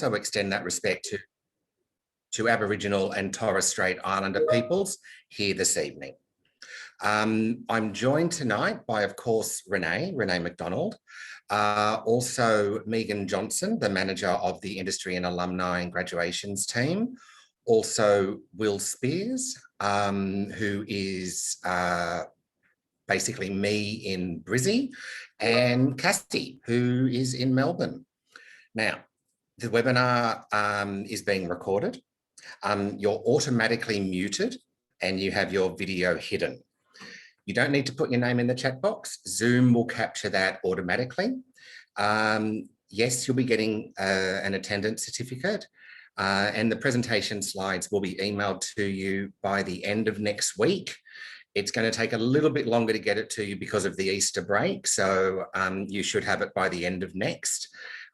also extend that respect to Aboriginal and Torres Strait Islander peoples here this evening. I'm joined tonight by, of course, Renee McDonald, also Megan Johnson, the manager of the Industry and Alumni and Graduations team, also Will Spears, who is basically me in Brizzy, and Cassie, who is in Melbourne. Now, the webinar is being recorded. You're automatically muted and you have your video hidden. You don't need to put your name in the chat box. Zoom will capture that automatically. Yes, you'll be getting an attendance certificate, and the presentation slides will be emailed to you by the end of next week. It's going to take a little bit longer to get it to you because of the Easter break, so you should have it by the end of next.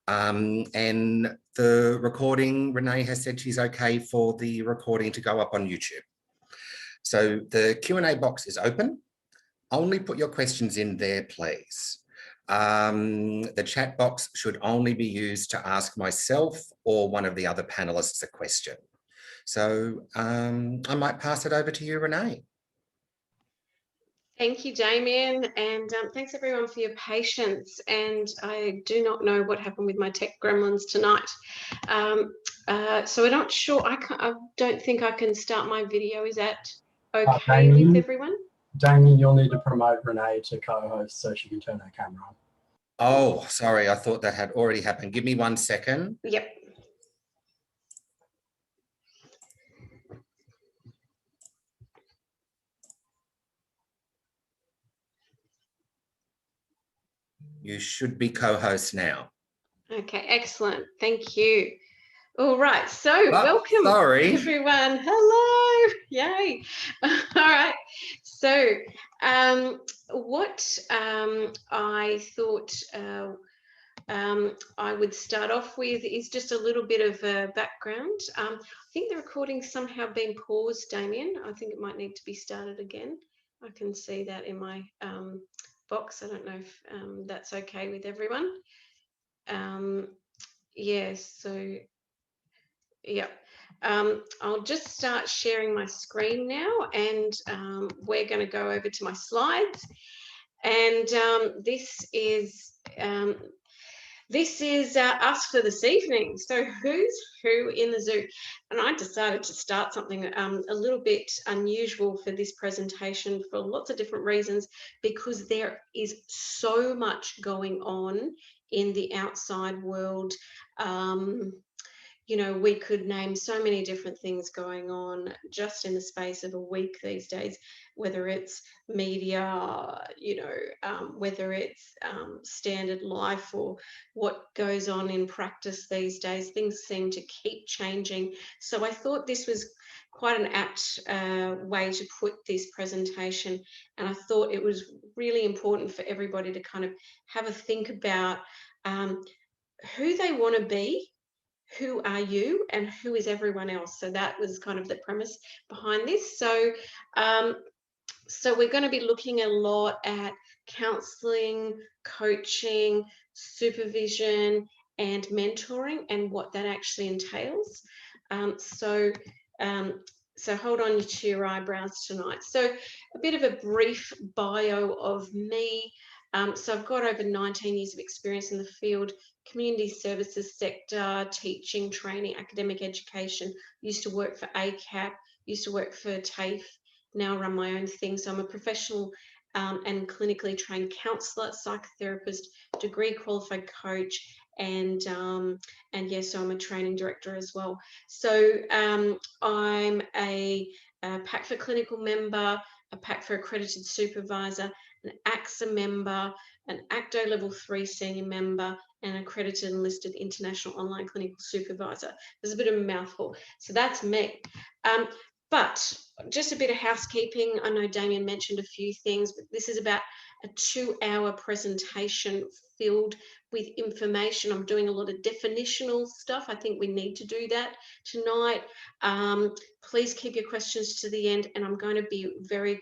And the recording, Renee has said she's okay for the recording to go up on YouTube. So the Q&A box is open. Only put your questions in there, please. The chat box should only be used to ask myself or one of the other panelists a question. So I might pass it over to you, Renee. Thank you, Damien, and thanks everyone for your patience. And I do not know what happened with my tech gremlins tonight. So I'm not sure, I don't think I can start my video. Is that okay with everyone? Damien, you'll need to promote Renee to co-host so she can turn her camera on. Oh, sorry, I thought that had already happened. Give me 1 second. Yep. You should be co-host now. Okay, excellent. Thank you. All right, so welcome everyone. Hello, yay. All right, so what I thought I would start off with is just a little bit of background. I think the recording's somehow been paused, Damien. I think it might need to be started again. I can see that in my box. I don't know if that's okay with everyone. Yes, so yeah, I'll just start sharing my screen now, and we're going to go over to my slides. And this is us for this evening. So who's who in the zoo? And I decided to start something a little bit unusual for this presentation for lots of different reasons, because there is so much going on in the outside world. You know, we could name so many different things going on just in the space of a week these days, whether it's media, you know, whether it's standard life or what goes on in practice these days. Things seem to keep changing. So I thought this was quite an apt way to put this presentation. And I thought it was really important for everybody to kind of have a think about who they want to be, who are you, and who is everyone else. So that was kind of the premise behind this. So so we're going to be looking a lot at counselling, coaching, supervision, and mentoring, and what that actually entails. So hold on to your eyebrows tonight. So a bit of a brief bio of me. So I've got over 19 years of experience in the field, community services sector, teaching, training, academic education. Used to work for ACAP, used to work for TAFE, now run my own thing. So I'm a professional and clinically trained counsellor, psychotherapist, degree qualified coach, and yes, so I'm a training director as well. So I'm a PAC for clinical member, a PAC for accredited supervisor, an AXA member, an ACTO level 3 senior member, and accredited and listed international online clinical supervisor. There's a bit of a mouthful. So that's me. But just a bit of housekeeping. I know Damien mentioned a few things, but this is about a 2-hour presentation filled with information. I'm doing a lot of definitional stuff. I think we need to do that tonight. Please keep your questions to the end, and I'm going to be very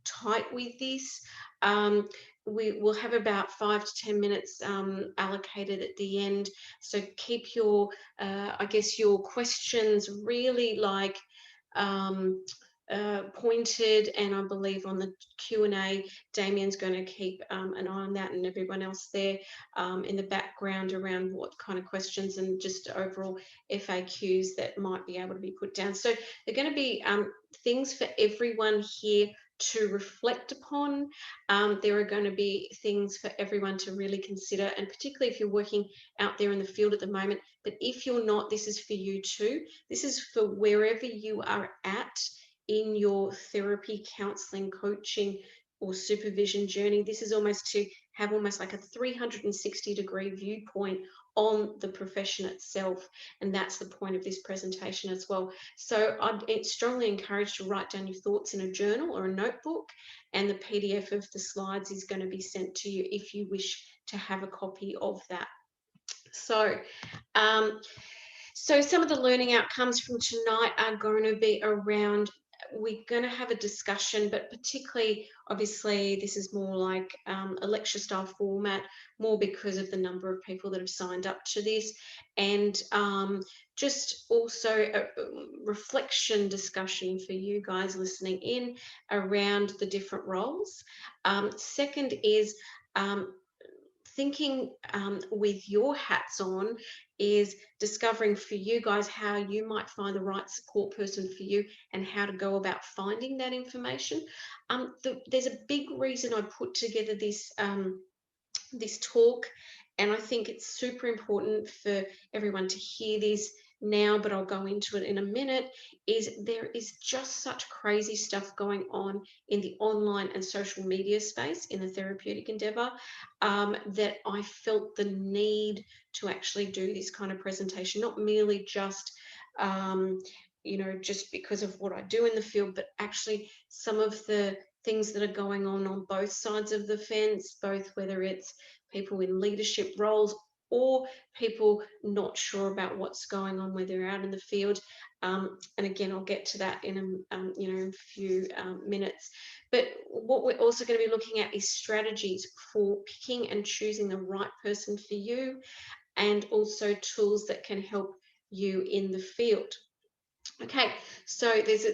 tight with this. we will have about 5 to 10 minutes allocated at the end. So keep your, I guess, your questions really like pointed, and I believe on the Q&A, Damien's going to keep an eye on that, and everyone else there in the background around what kind of questions and just overall FAQs that might be able to be put down. So they're going to be things for everyone here to reflect upon. There are going to be things for everyone to really consider, and particularly if you're working out there in the field at the moment. But if you're not, this is for you too. This is for wherever you are at in your therapy, counselling, coaching, or supervision journey. This is almost to have almost like a 360-degree viewpoint on the profession itself, and that's the point of this presentation as well. So I'd strongly encourage to write down your thoughts in a journal or a notebook, and the PDF of the slides is going to be sent to you if you wish to have a copy of that. So so some of the learning outcomes from tonight are going to be around, we're going to have a discussion, but particularly, obviously, this is more like a lecture style format, more because of the number of people that have signed up to this, and just also a reflection discussion for you guys listening in around the different roles. Second is thinking with your hats on, is discovering for you guys how you might find the right support person for you and how to go about finding that information. There's a big reason I put together this this talk, and I think it's super important for everyone to hear this now, but I'll go into it in a minute, is there is just such crazy stuff going on in the online and social media space in the therapeutic endeavour that I felt the need to actually do this kind of presentation, not merely just you know, just because of what I do in the field, but actually some of the things that are going on both sides of the fence, both whether it's people in leadership roles or people not sure about what's going on, whether they're out in the field. And again, I'll get to that in you know, a few minutes. But what we're also going to be looking at is strategies for picking and choosing the right person for you, and also tools that can help you in the field. Okay, so there's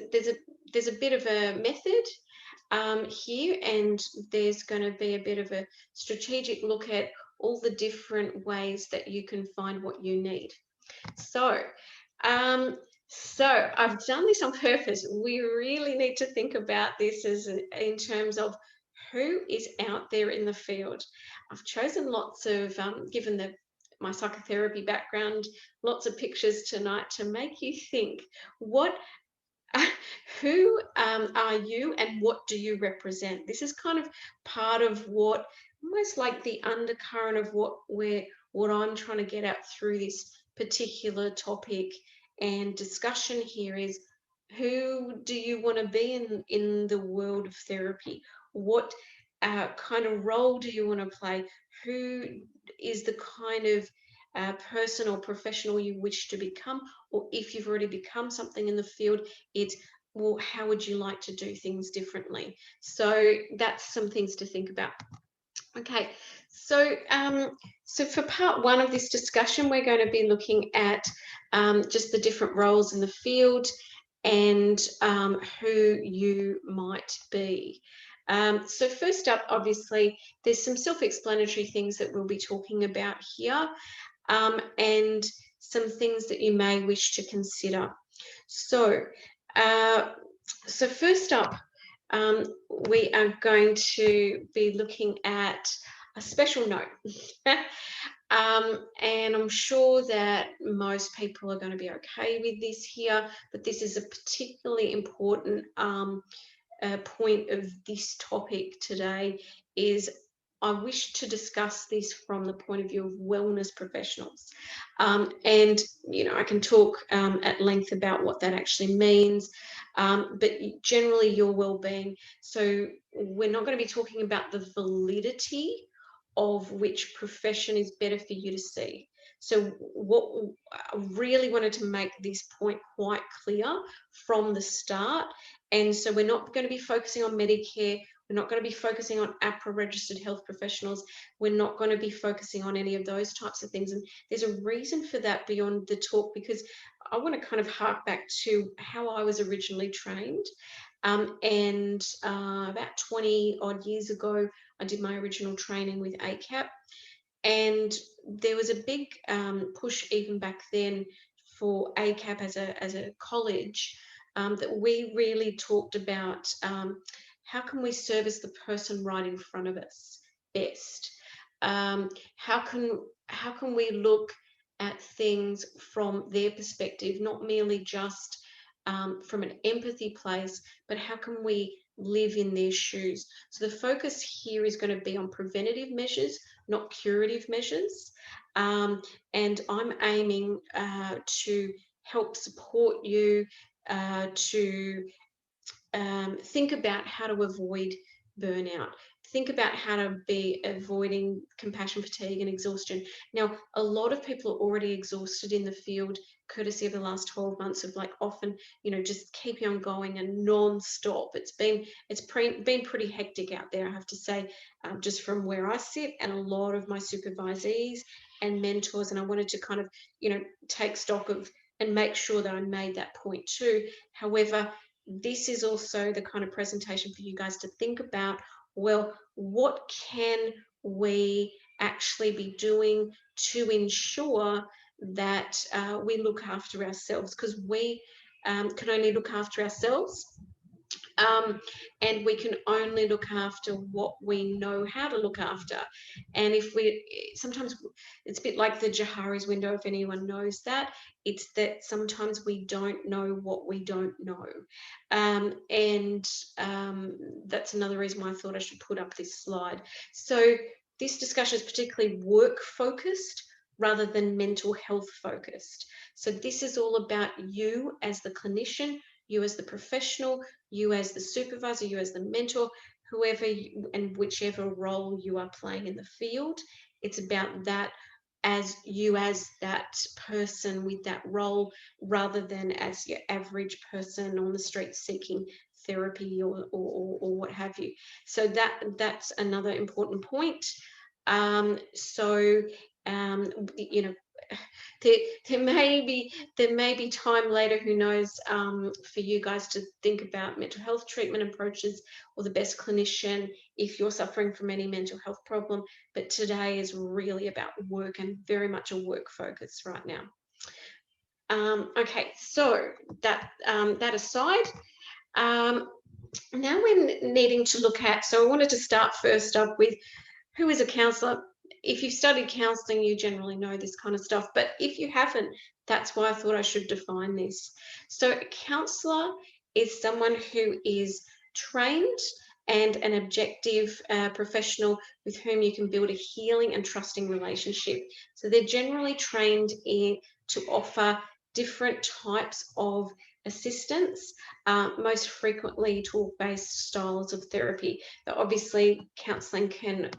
a bit of a method here, and there's going to be a bit of a strategic look at all the different ways that you can find what you need. So I've done this on purpose. We really need to think about this as in terms of who is out there in the field. I've chosen lots of, given my psychotherapy background, lots of pictures tonight to make you think, what who are you and what do you represent? This is kind of part of what, almost like the undercurrent of what I'm trying to get at through this particular topic and discussion here is, who do you want to be in the world of therapy? What kind of role do you want to play? Who is the kind of person or professional you wish to become? Or if you've already become something in the field, it's, well, how would you like to do things differently? So that's some things to think about. Okay, so so for part one of this discussion, we're going to be looking at just the different roles in the field and who you might be. So first up, obviously, there's some self-explanatory things that we'll be talking about here, and some things that you may wish to consider. So, so first up, we are going to be looking at a special note. And I'm sure that most people are going to be okay with this here, but this is a particularly important point of this topic today, is I wish to discuss this from the point of view of wellness professionals. And, you know, I can talk at length about what that actually means, but generally your well-being. So we're not going to be talking about the validity of which profession is better for you to see. So what I really wanted to make this point quite clear from the start. And so we're not going to be focusing on Medicare. We're not going to be focusing on APRA registered health professionals. We're not going to be focusing on any of those types of things. And there's a reason for that beyond the talk, because I want to kind of hark back to how I was originally trained. About 20 odd years ago, I did my original training with ACAP. And there was a big push even back then for ACAP as a college, that we really talked about how can we service the person right in front of us best? How can we look at things from their perspective, not merely just from an empathy place, but how can we live in their shoes? So the focus here is going to be on preventative measures, not curative measures. And I'm aiming to help support you to think about how to avoid burnout. Think about how to be avoiding compassion fatigue and exhaustion. Now, a lot of people are already exhausted in the field, courtesy of the last 12 months of often, just keeping on going and non-stop. It's been pretty hectic out there, I have to say, just from where I sit, and a lot of my supervisees and mentors. And I wanted to kind of, take stock of and make sure that I made that point too. However, this is also the kind of presentation for you guys to think about, well, what can we actually be doing to ensure that we look after ourselves? Because we can only look after ourselves, and we can only look after what we know how to look after. And sometimes it's a bit like the Johari's window, if anyone knows that. It's that sometimes we don't know what we don't know. That's another reason why I thought I should put up this slide. So this discussion is particularly work focused rather than mental health focused. So this is all about you as the clinician, you as the professional, you as the supervisor, you as the mentor, whoever and whichever role you are playing in the field. It's about that as you as that person with that role, rather than as your average person on the street seeking therapy or what have you. So that's another important point. There may be time later, who knows, for you guys to think about mental health treatment approaches or the best clinician if you're suffering from any mental health problem. But today is really about work, and very much a work focus right now. Okay, so that aside, now we're needing to look at, so I wanted to start first up with, who is a counsellor? If you've studied counselling, you generally know this kind of stuff, but if you haven't, that's why I thought I should define this. So a counsellor is someone who is trained and an objective professional with whom you can build a healing and trusting relationship. So they're generally trained to offer different types of assistance, most frequently talk-based styles of therapy. But obviously, counselling can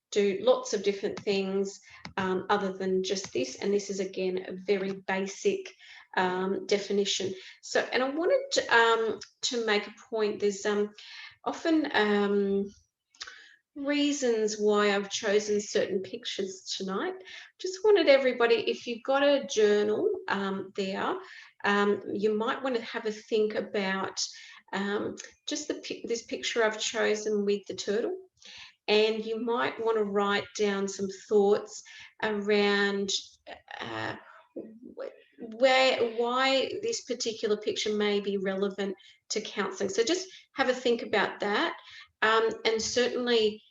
do lots of different things other than just this, and this is again a very basic definition. So, and I wanted to make a point. There's often reasons why I've chosen certain pictures tonight. Just wanted everybody, if you've got a journal there, you might want to have a think about just this picture I've chosen with the turtle. And you might want to write down some thoughts around why this particular picture may be relevant to counselling. So just have a think about that. And certainly,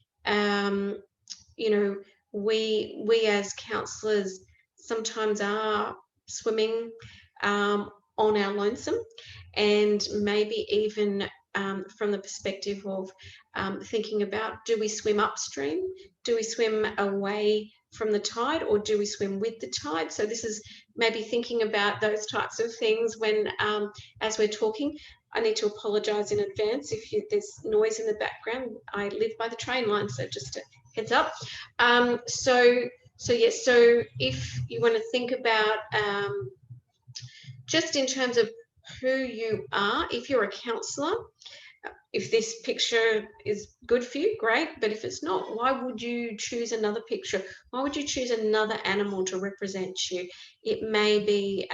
we as counsellors sometimes are swimming on our lonesome, and maybe even from the perspective of thinking about, do we swim upstream? Do we swim away from the tide, or do we swim with the tide? So this is maybe thinking about those types of things when, as we're talking. I need to apologise in advance if there's noise in the background. I live by the train line, so just a heads up. So if you want to think about just in terms of who you are, if you're a counsellor, If this picture is good for you, great. But if it's not, why would you choose another picture? Why would you choose another animal to represent you? It may be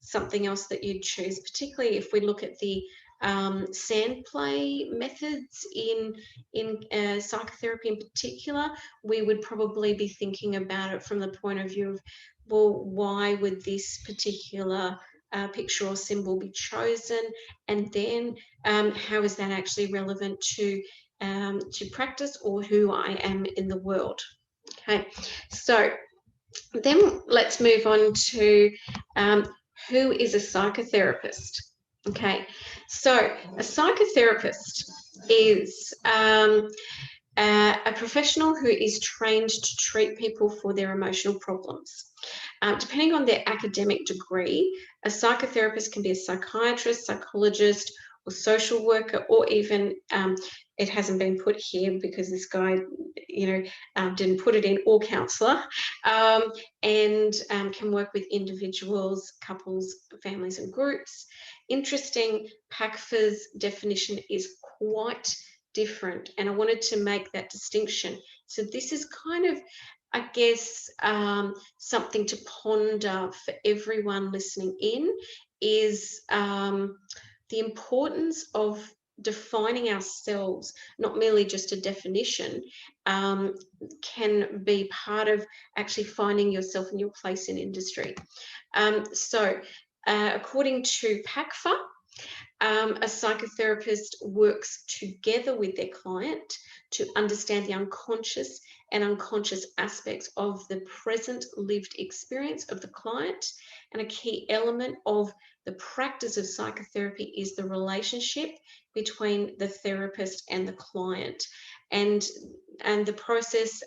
something else that you'd choose, particularly if we look at the sand play methods in psychotherapy in particular. We would probably be thinking about it from the point of view of, well, why would this particular picture or symbol be chosen, and then how is that actually relevant to practice or who I am in the world. Okay, so then let's move on to who is a psychotherapist. Okay, so a psychotherapist is a professional who is trained to treat people for their emotional problems. Depending on their academic degree, a psychotherapist can be a psychiatrist, psychologist, or social worker, or even, it hasn't been put here because this guy, didn't put it in, or counsellor, and can work with individuals, couples, families, and groups. Interesting, PACFA's definition is quite different, and I wanted to make that distinction. So this is kind of, I guess, something to ponder for everyone listening in, is the importance of defining ourselves, not merely just a definition, can be part of actually finding yourself and your place in industry. So according to PACFA, a psychotherapist works together with their client to understand the unconscious and unconscious aspects of the present lived experience of the client. And a key element of the practice of psychotherapy is the relationship between the therapist and the client. And the process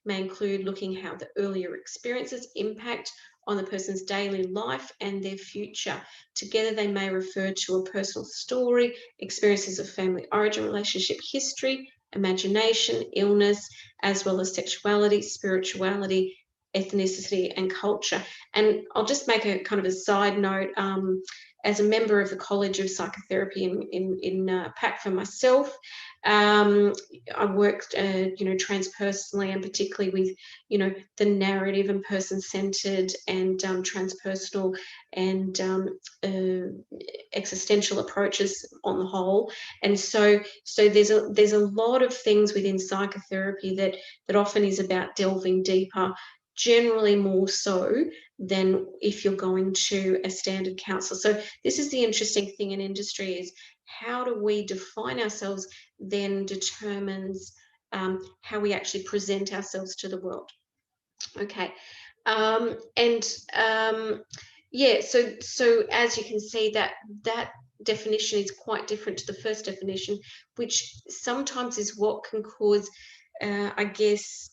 may include looking how the earlier experiences impact on the person's daily life and their future. Together, they may refer to a personal story, experiences of family origin, relationship history, imagination, illness, as well as sexuality, spirituality, ethnicity, and culture. And I'll just make a kind of a side note. As a member of the College of Psychotherapy in PACFA myself, I worked, transpersonally, and particularly with, the narrative and person-centered and transpersonal and existential approaches on the whole. And so there's a lot of things within psychotherapy that often is about delving deeper, generally more so than if you're going to a standard counsellor. So this is the interesting thing in industry, is how do we define ourselves then determines how we actually present ourselves to the world. Okay, so as you can see, that definition is quite different to the first definition, which sometimes is what can cause, I guess,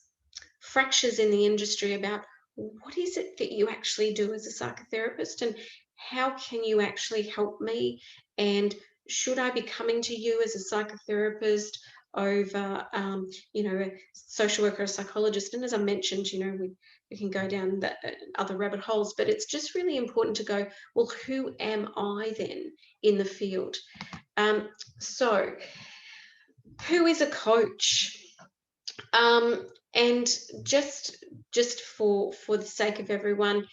fractures in the industry about what is it that you actually do as a psychotherapist, and how can you actually help me, and should I be coming to you as a psychotherapist over, a social worker or psychologist? And as I mentioned, we can go down the other rabbit holes, but it's just really important to go, well, who am I then in the field? So who is a coach? And just for the sake of everyone,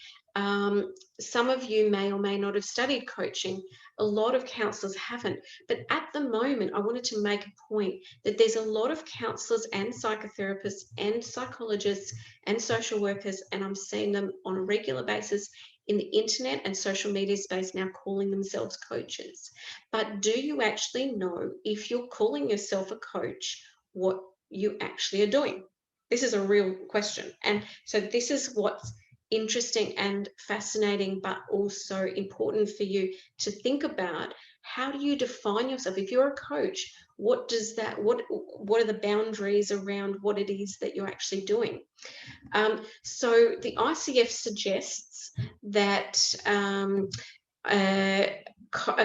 some of you may or may not have studied coaching. A lot of counsellors haven't. But at the moment, I wanted to make a point that there's a lot of counsellors and psychotherapists and psychologists and social workers, and I'm seeing them on a regular basis in the internet and social media space now calling themselves coaches. But do you actually know, if you're calling yourself a coach, what you actually are doing? This is a real question. And so this is what's interesting and fascinating, but also important for you to think about. How do you define yourself? If you're a coach, what are the boundaries around what it is that you're actually doing? So the ICF suggests that a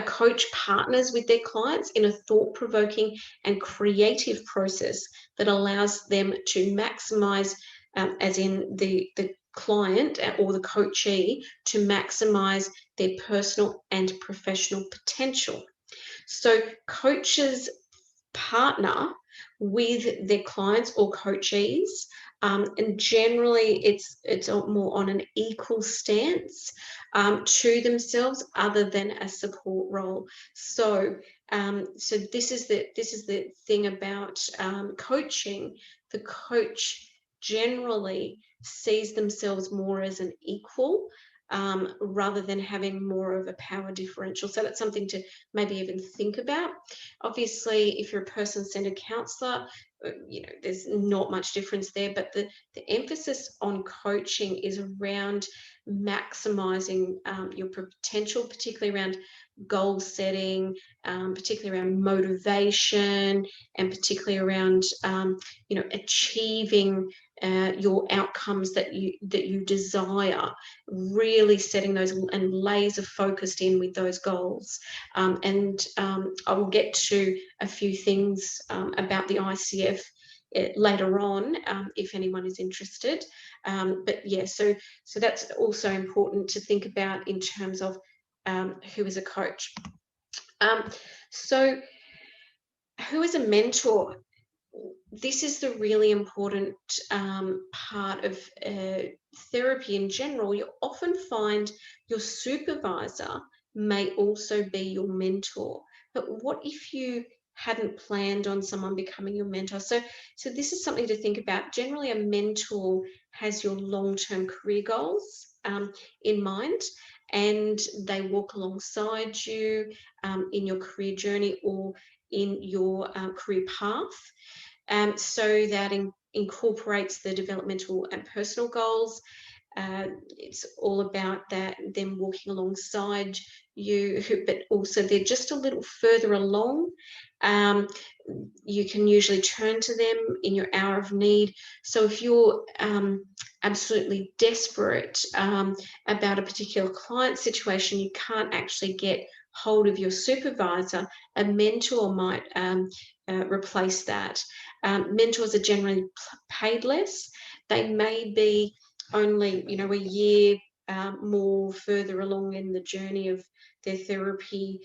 coach partners with their clients in a thought-provoking and creative process that allows them to maximize, as in the client or the coachee, to maximize their personal and professional potential. So coaches partner with their clients or coachees, and generally it's more on an equal stance to themselves, other than a support role. So so this is the thing about coaching. The coach generally sees themselves more as an equal, rather than having more of a power differential. So that's something to maybe even think about. Obviously, if you're a person-centered counsellor, there's not much difference there, but the emphasis on coaching is around maximizing your potential, particularly around goal setting, particularly around motivation, and particularly around achieving your outcomes that you desire, really setting those and laser focused in with those goals. And I will get to a few things about the ICF later on, if anyone is interested. But yeah, so that's also important to think about in terms of who is a coach. So who is a mentor? This is the really important part of therapy in general. You often find your supervisor may also be your mentor. But what if you hadn't planned on someone becoming your mentor? So this is something to think about. Generally, a mentor has your long-term career goals in mind, and they walk alongside you in your career journey or in your career path. So that incorporates the developmental and personal goals. It's all about that, them walking alongside you, but also they're just a little further along. You can usually turn to them in your hour of need. So if you're absolutely desperate about a particular client situation, you can't actually get hold of your supervisor, a mentor might replace that. Mentors are generally paid less. They may be only, a year more further along in the journey of their therapy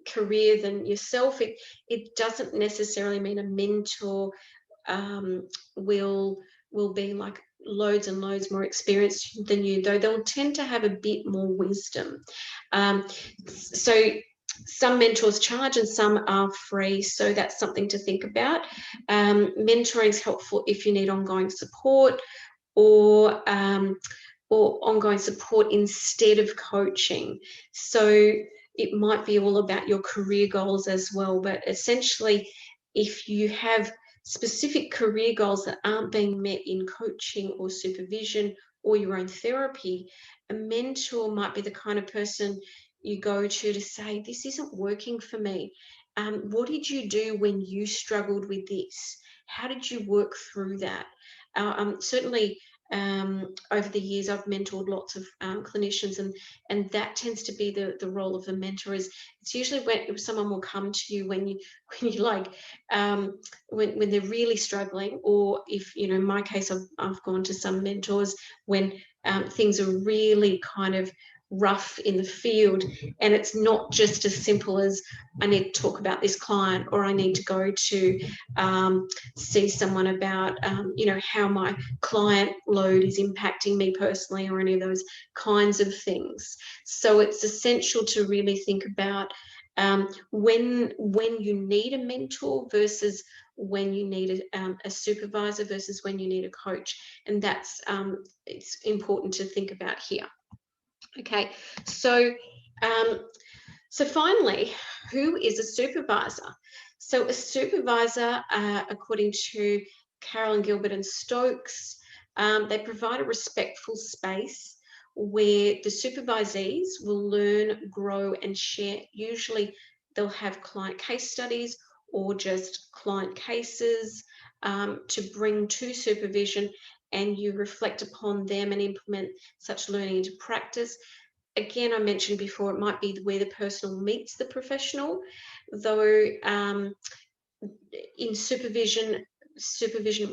career than yourself. It doesn't necessarily mean a mentor will be like loads and loads more experienced than you, though they'll tend to have a bit more wisdom. So some mentors charge and some are free, so that's something to think about. Mentoring is helpful if you need ongoing support or ongoing support instead of coaching. So it might be all about your career goals as well, but essentially if you have specific career goals that aren't being met in coaching or supervision or your own therapy, a mentor might be the kind of person you go to say, this isn't working for me. What did you do when you struggled with this? How did you work through that? Certainly over the years, I've mentored lots of clinicians, and that tends to be the role of the mentor. Is it's usually when someone will come to you when you like when they're really struggling, or if in my case I've gone to some mentors when things are really kind of rough in the field, and it's not just as simple as I need to talk about this client, or I need to go to see someone about how my client load is impacting me personally, or any of those kinds of things. So it's essential to really think about when you need a mentor versus when you need a supervisor versus when you need a coach, and that's it's important to think about here. Okay, so finally, who is a supervisor? So a supervisor, according to Carolyn Gilbert and Stokes, they provide a respectful space where the supervisees will learn, grow, and share. Usually they'll have client case studies or just client cases to bring to supervision, and you reflect upon them and implement such learning into practice. Again, I mentioned before, it might be where the personal meets the professional, though in supervision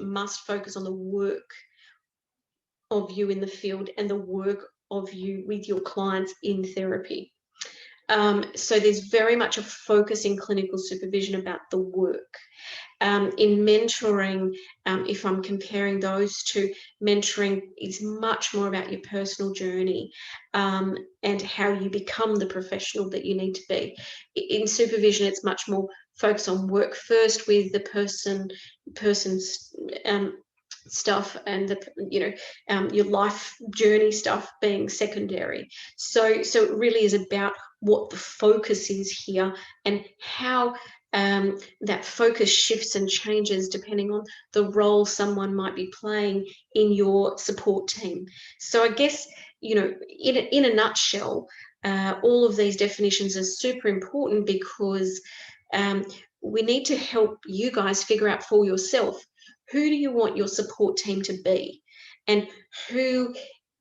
must focus on the work of you in the field and the work of you with your clients in therapy. So there's very much a focus in clinical supervision about the work. In mentoring, if I'm comparing those two, mentoring is much more about your personal journey and how you become the professional that you need to be. In supervision, it's much more focused on work first with the person's stuff, and your life journey stuff being secondary. So it really is about what the focus is here and how that focus shifts and changes depending on the role someone might be playing in your support team. So I guess, in a nutshell, all of these definitions are super important because we need to help you guys figure out for yourself, who do you want your support team to be, and who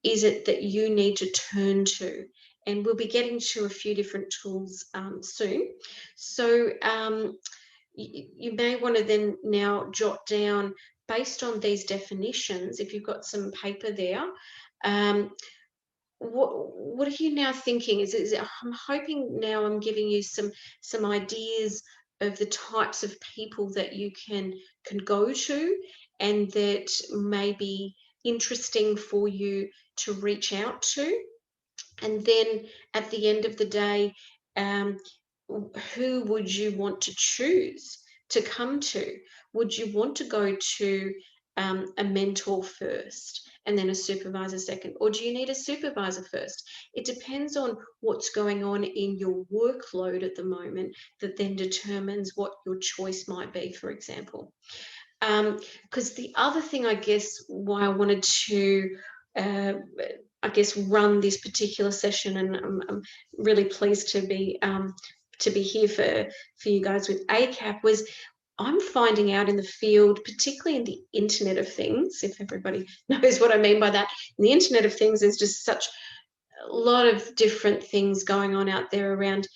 is it that you need to turn to? And we'll be getting to a few different tools soon. So you may want to then now jot down, based on these definitions, if you've got some paper there, what are you now thinking? I'm hoping now I'm giving you some ideas of the types of people that you can go to and that may be interesting for you to reach out to. And then at the end of the day, who would you want to choose to come to? Would you want to go to a mentor first and then a supervisor second? Or do you need a supervisor first? It depends on what's going on in your workload at the moment that then determines what your choice might be, for example. Because the other thing, I guess, why I wanted to run this particular session, and I'm really pleased to be here for you guys with ACAP, was I'm finding out in the field, particularly in the Internet of Things, if everybody knows what I mean by that, in the Internet of Things, there's just such a lot of different things going on out there around.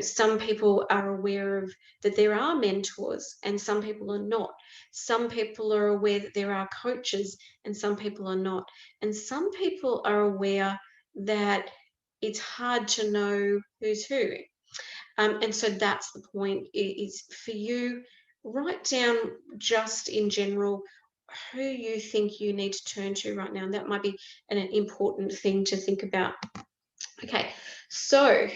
Some people are aware of that there are mentors and some people are not. Some people are aware that there are coaches and some people are not. And some people are aware that it's hard to know who's who. And so that's the point, is for you, write down just in general who you think you need to turn to right now. And that might be an important thing to think about. Okay, so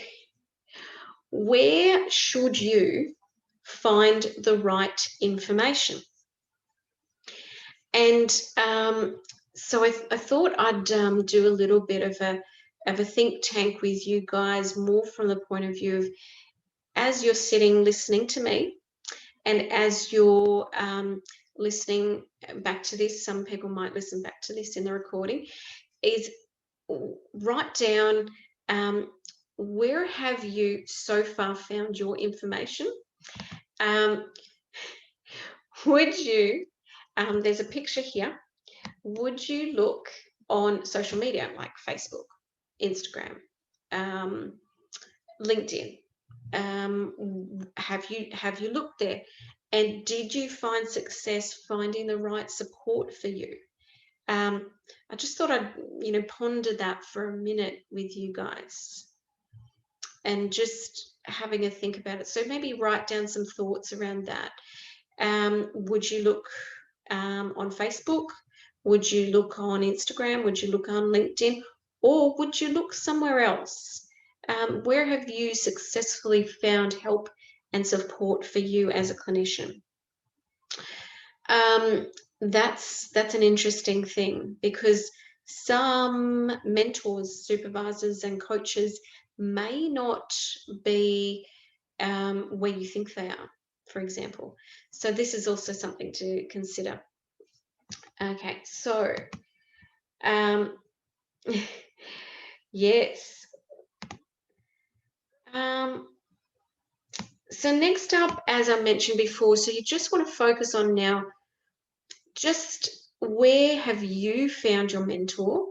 where should you find the right information? And so I thought I'd do a little bit of a think tank with you guys, more from the point of view of, as you're sitting listening to me, and as you're listening back to this, some people might listen back to this in the recording, is write down where have you so far found your information? Would you, there's a picture here, would you look on social media like Facebook, Instagram, LinkedIn? Have you looked there? And did you find success finding the right support for you? I just thought I'd ponder that for a minute with you guys and just having a think about it. So maybe write down some thoughts around that. Would you look on Facebook? Would you look on Instagram? Would you look on LinkedIn? Or would you look somewhere else? Where have you successfully found help and support for you as a clinician? That's an interesting thing, because some mentors, supervisors and coaches may not be where you think they are, for example. So this is also something to consider. Okay, so yes. So next up, as I mentioned before, so you just want to focus on now, just where have you found your mentor?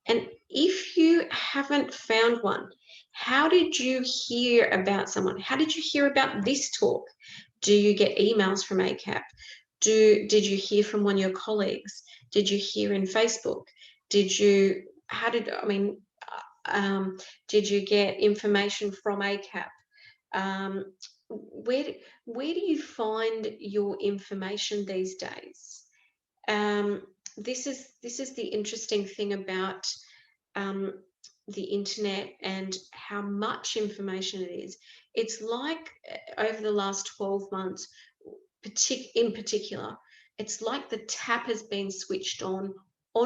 And if you haven't found one, how did you hear about someone? How did you hear about this talk? Do you get emails from ACAP? Did you hear from one of your colleagues? Did you hear in Facebook? Did you get information from ACAP? Where do you find your information these days? This is the interesting thing about the internet and how much information it is. It's like over the last 12 months, in particular, it's like the tap has been switched on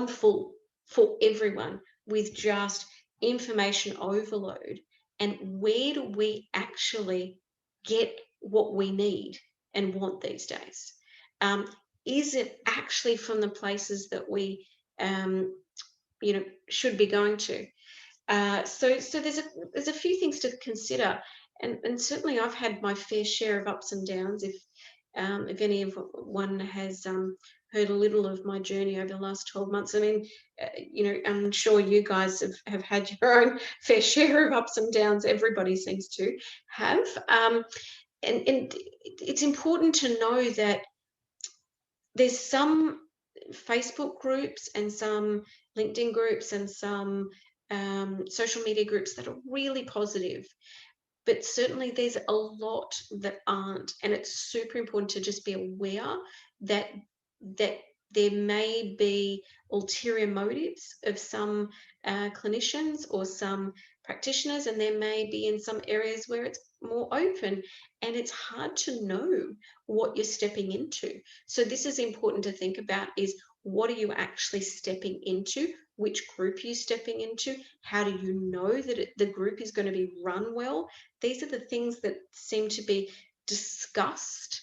full for everyone with just information overload. And where do we actually get what we need and want these days? Is it actually from the places that we should be going to? So there's a few things to consider, and certainly I've had my fair share of ups and downs. If anyone has heard a little of my journey over the last 12 months, I mean, I'm sure you guys have had your own fair share of ups and downs. Everybody seems to have, and it's important to know that there's some Facebook groups and some LinkedIn groups and some social media groups that are really positive, but certainly there's a lot that aren't, and it's super important to just be aware that there may be ulterior motives of some clinicians or some practitioners, and there may be in some areas where it's more open, and it's hard to know what you're stepping into. So this is important to think about, is what are you actually stepping into? Which group are you stepping into? How do you know that the group is going to be run well? These are the things that seem to be discussed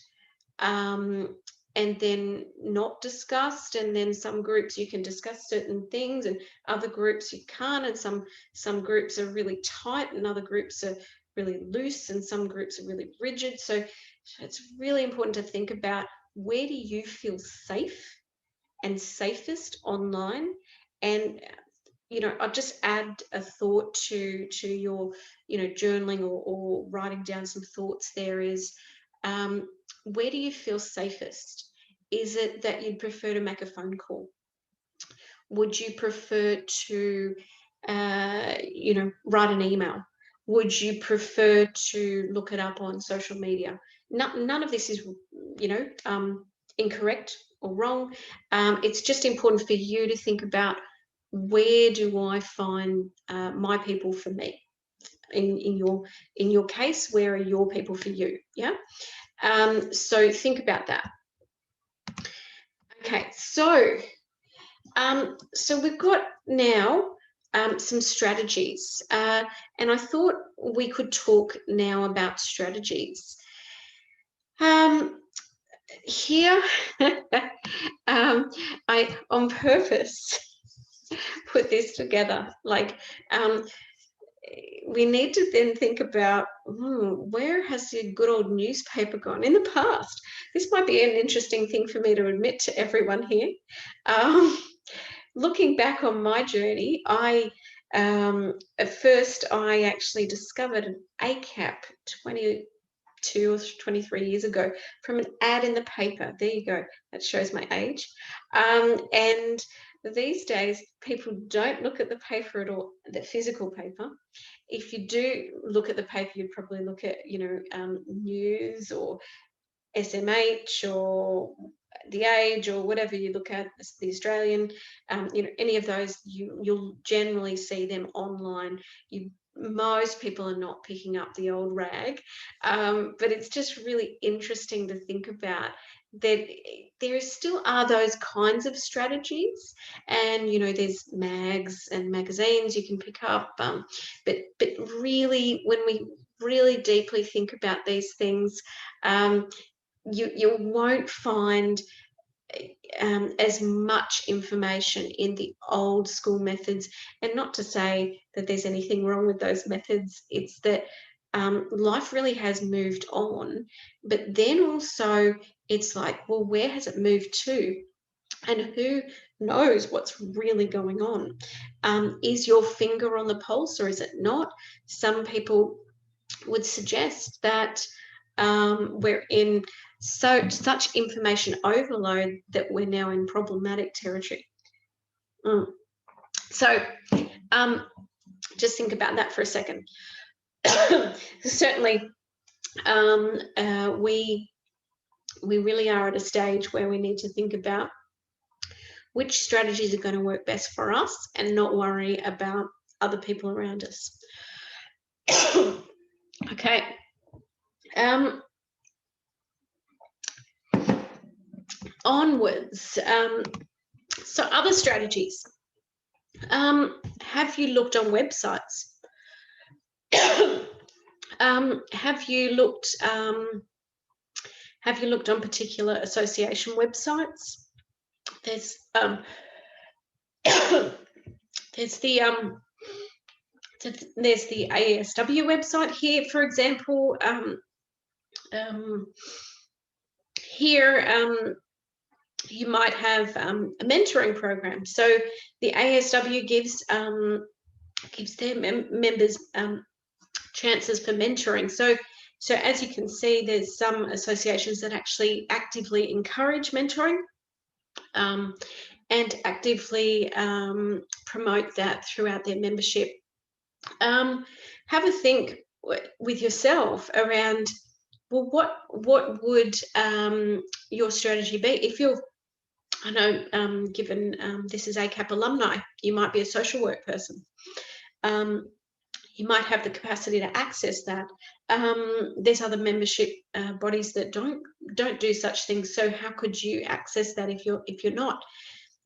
and then not discussed, and then some groups you can discuss certain things and other groups you can't, and some groups are really tight and other groups are really loose, and some groups are really rigid. So it's really important to think about, where do you feel safe and safest online? And I'll just add a thought to your journaling or writing down some thoughts. There is, where do you feel safest? Is it that you'd prefer to make a phone call? Would you prefer to write an email? Would you prefer to look it up on social media? None of this is incorrect or wrong. It's just important for you to think about, where do I find my people for me? In your case, where are your people for you? Yeah. So think about that. Okay, so we've got now some strategies, and I thought we could talk now about strategies. Here, I on purpose put this together. Like, we need to then think about, where has the good old newspaper gone in the past? This might be an interesting thing for me to admit to everyone here. Looking back on my journey, at first I actually discovered an ACAP 22 or 23 years ago from an ad in the paper. There you go. That shows my age. And these days, people don't look at the paper at all, the physical paper. If you do look at the paper, you'd probably look at, News or SMH or The Age or whatever you look at, The Australian, any of those, you'll generally see them online. Most people are not picking up the old rag, but it's just really interesting to think about that there still are those kinds of strategies, and there's mags and magazines you can pick up, but really, when we really deeply think about these things, you won't find as much information in the old school methods. And not to say that there's anything wrong with those methods, it's that life really has moved on, but then also it's like, well, where has it moved to? And who knows what's really going on? Is your finger on the pulse, or is it not? Some people would suggest that we're in such information overload that we're now in problematic territory. So just think about that for a second. Certainly, we really are at a stage where we need to think about which strategies are going to work best for us and not worry about other people around us. Okay. Onwards. So other strategies. Have you looked on websites? Have you looked on particular association websites? There's the ASW website here, for example. Here you might have a mentoring program. So the ASW gives their members chances for mentoring. So as you can see, there's some associations that actually actively encourage mentoring and actively promote that throughout their membership. Have a think with yourself around, well, what would your strategy be? If you're, I know, given this is ACAP alumni, you might be a social work person. You might have the capacity to access that. There's other membership bodies that don't do such things. So how could you access that if you're not?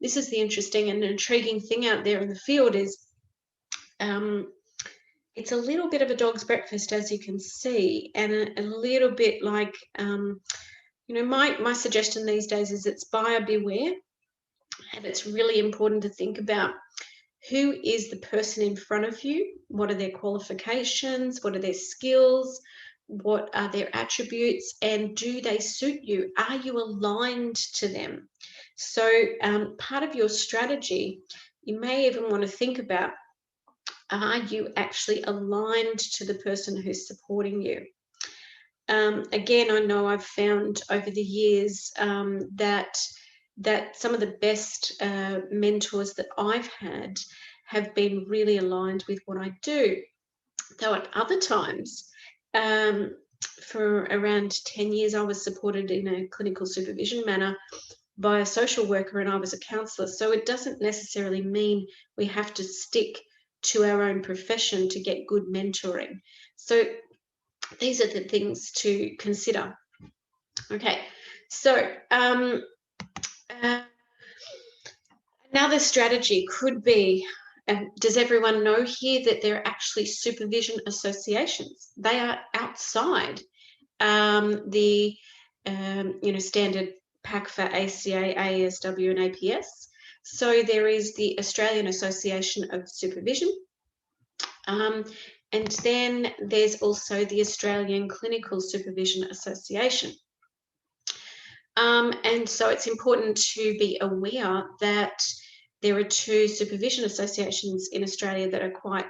This is the interesting and intriguing thing out there in the field is it's a little bit of a dog's breakfast, as you can see, and a little bit like, my suggestion these days is it's buyer beware, and it's really important to think about who is the person in front of you, what are their qualifications, what are their skills, what are their attributes, and do they suit you? Are you aligned to them? So part of your strategy, you may even want to think about, are you actually aligned to the person who's supporting you? Again, I know I've found over the years that some of the best mentors that I've had have been really aligned with what I do. Though at other times, for around 10 years, I was supported in a clinical supervision manner by a social worker, and I was a counsellor. So it doesn't necessarily mean we have to stick to our own profession to get good mentoring. So these are the things to consider. Okay, so another strategy could be, does everyone know here that there are actually supervision associations? They are outside the standard pack for ACA, ASW and APS. So there is the Australian Association of Supervision, and then there's also the Australian Clinical Supervision Association. And so it's important to be aware that there are two supervision associations in Australia that are quite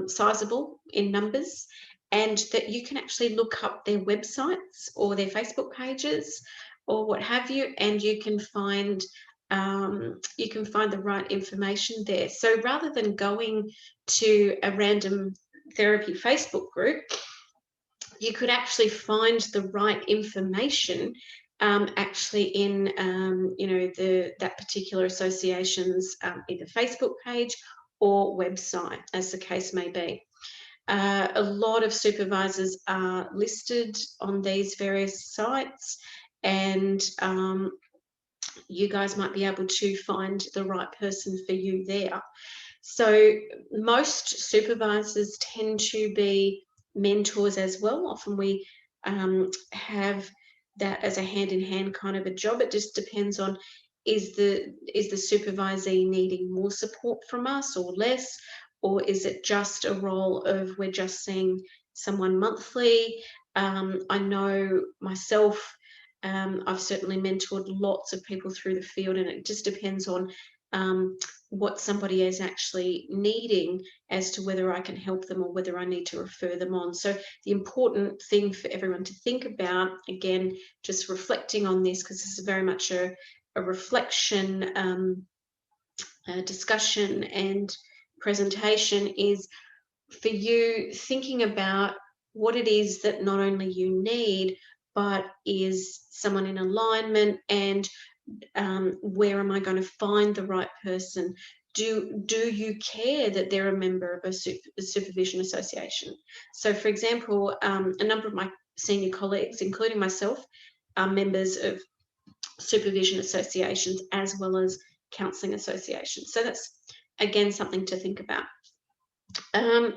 sizable in numbers, and that you can actually look up their websites or their Facebook pages or what have you, and you can find the right information there. So rather than going to a random therapy Facebook group, you could actually find the right information actually in that particular association's either Facebook page or website, as the case may be. A lot of supervisors are listed on these various sites, and you guys might be able to find the right person for you there. So most supervisors tend to be mentors as well. Often we have that as a hand-in-hand kind of a job. It just depends on, is the supervisee needing more support from us or less, or is it just a role of we're just seeing someone monthly? I know myself, I've certainly mentored lots of people through the field, and it just depends on what somebody is actually needing as to whether I can help them or whether I need to refer them on. So the important thing for everyone to think about, again, just reflecting on this, because this is very much a reflection discussion and presentation is for you thinking about what it is that not only you need, but is someone in alignment, and where am I going to find the right person? Do you care that they're a member of a supervision association? So, for example, a number of my senior colleagues, including myself, are members of supervision associations as well as counselling associations. So that's, again, something to think about. Then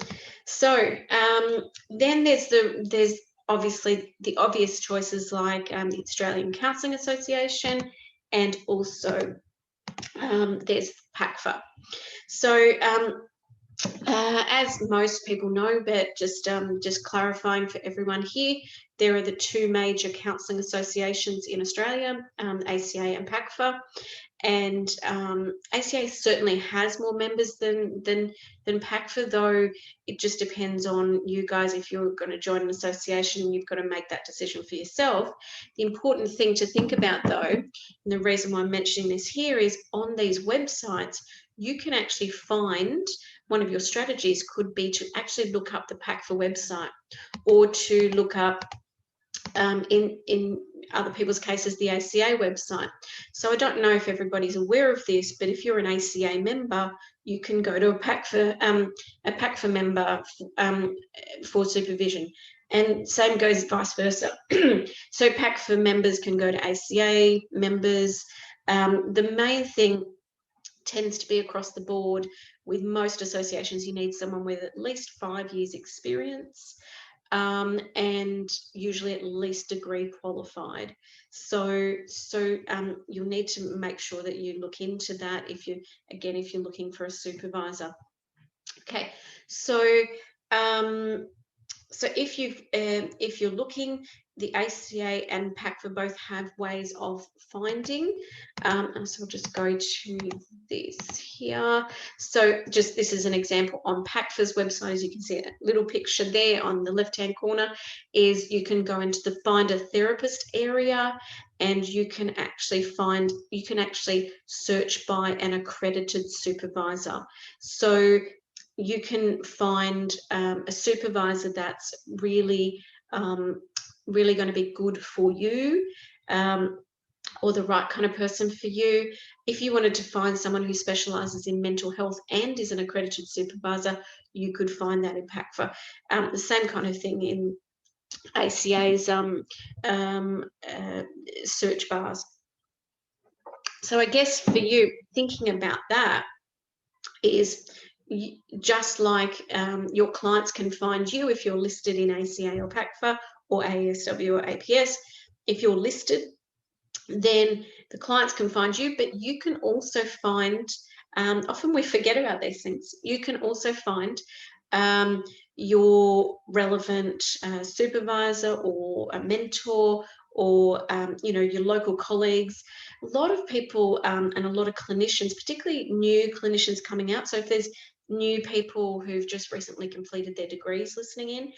there's obviously the obvious choices like the Australian Counselling Association, and also there's PACFA. So as most people know, but just clarifying for everyone here, there are the two major counselling associations in Australia, ACA and PACFA. And ACA certainly has more members than PACFA, though it just depends on you guys. If you're going to join an association, you've got to make that decision for yourself. The important thing to think about, though, and the reason why I'm mentioning this here, is on these websites, you can actually find, one of your strategies could be to actually look up the PACFA website, or to look up, in other people's cases, the ACA website. So I don't know if everybody's aware of this, but if you're an ACA member, you can go to a PACFA member for supervision. And same goes vice versa. So PACFA members can go to ACA members. The main thing tends to be across the board with most associations, you need someone with at least 5 years experience, and usually at least degree qualified. So you'll need to make sure that you look into that if you're looking for a supervisor. Okay, so if you're looking, the ACA and PACFA both have ways of finding. And so I'll just go to this here. So just this is an example on PACFA's website. As you can see, a little picture there on the left-hand corner is you can go into the Find a Therapist area, and you can actually search by an accredited supervisor. So you can find a supervisor that's really going to be good for you, or the right kind of person for you. If you wanted to find someone who specialises in mental health and is an accredited supervisor, you could find that in PACFA. The same kind of thing in ACA's search bars. So I guess for you, thinking about that is, just like your clients can find you if you're listed in ACA or PACFA or ASW or APS. If you're listed, then the clients can find you, but you can also find, often we forget about these things, you can also find your relevant supervisor or a mentor, or your local colleagues. A lot of people and a lot of clinicians, particularly new clinicians coming out, so if there's new people who've just recently completed their degrees listening in,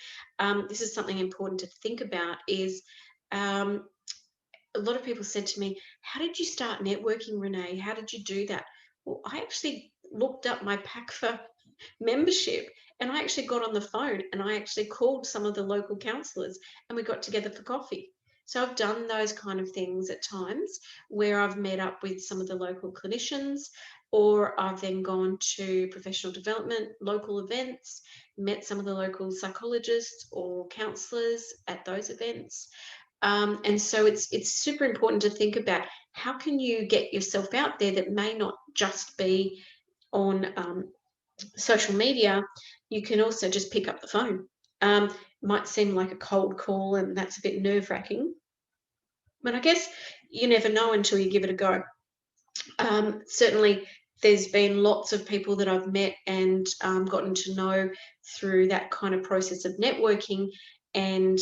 this is something important to think about, is a lot of people said to me, how did you start networking, Renee? How did you do that? Well, I actually looked up my PACFA membership, and I actually got on the phone and I actually called some of the local counsellors, and we got together for coffee. So I've done those kind of things at times where I've met up with some of the local clinicians, or I've then gone to professional development, local events, met some of the local psychologists or counsellors at those events. And so it's super important to think about, how can you get yourself out there that may not just be on social media. You can also just pick up the phone. Might seem like a cold call, and that's a bit nerve-wracking, but I guess you never know until you give it a go. Certainly there's been lots of people that I've met and gotten to know through that kind of process of networking, and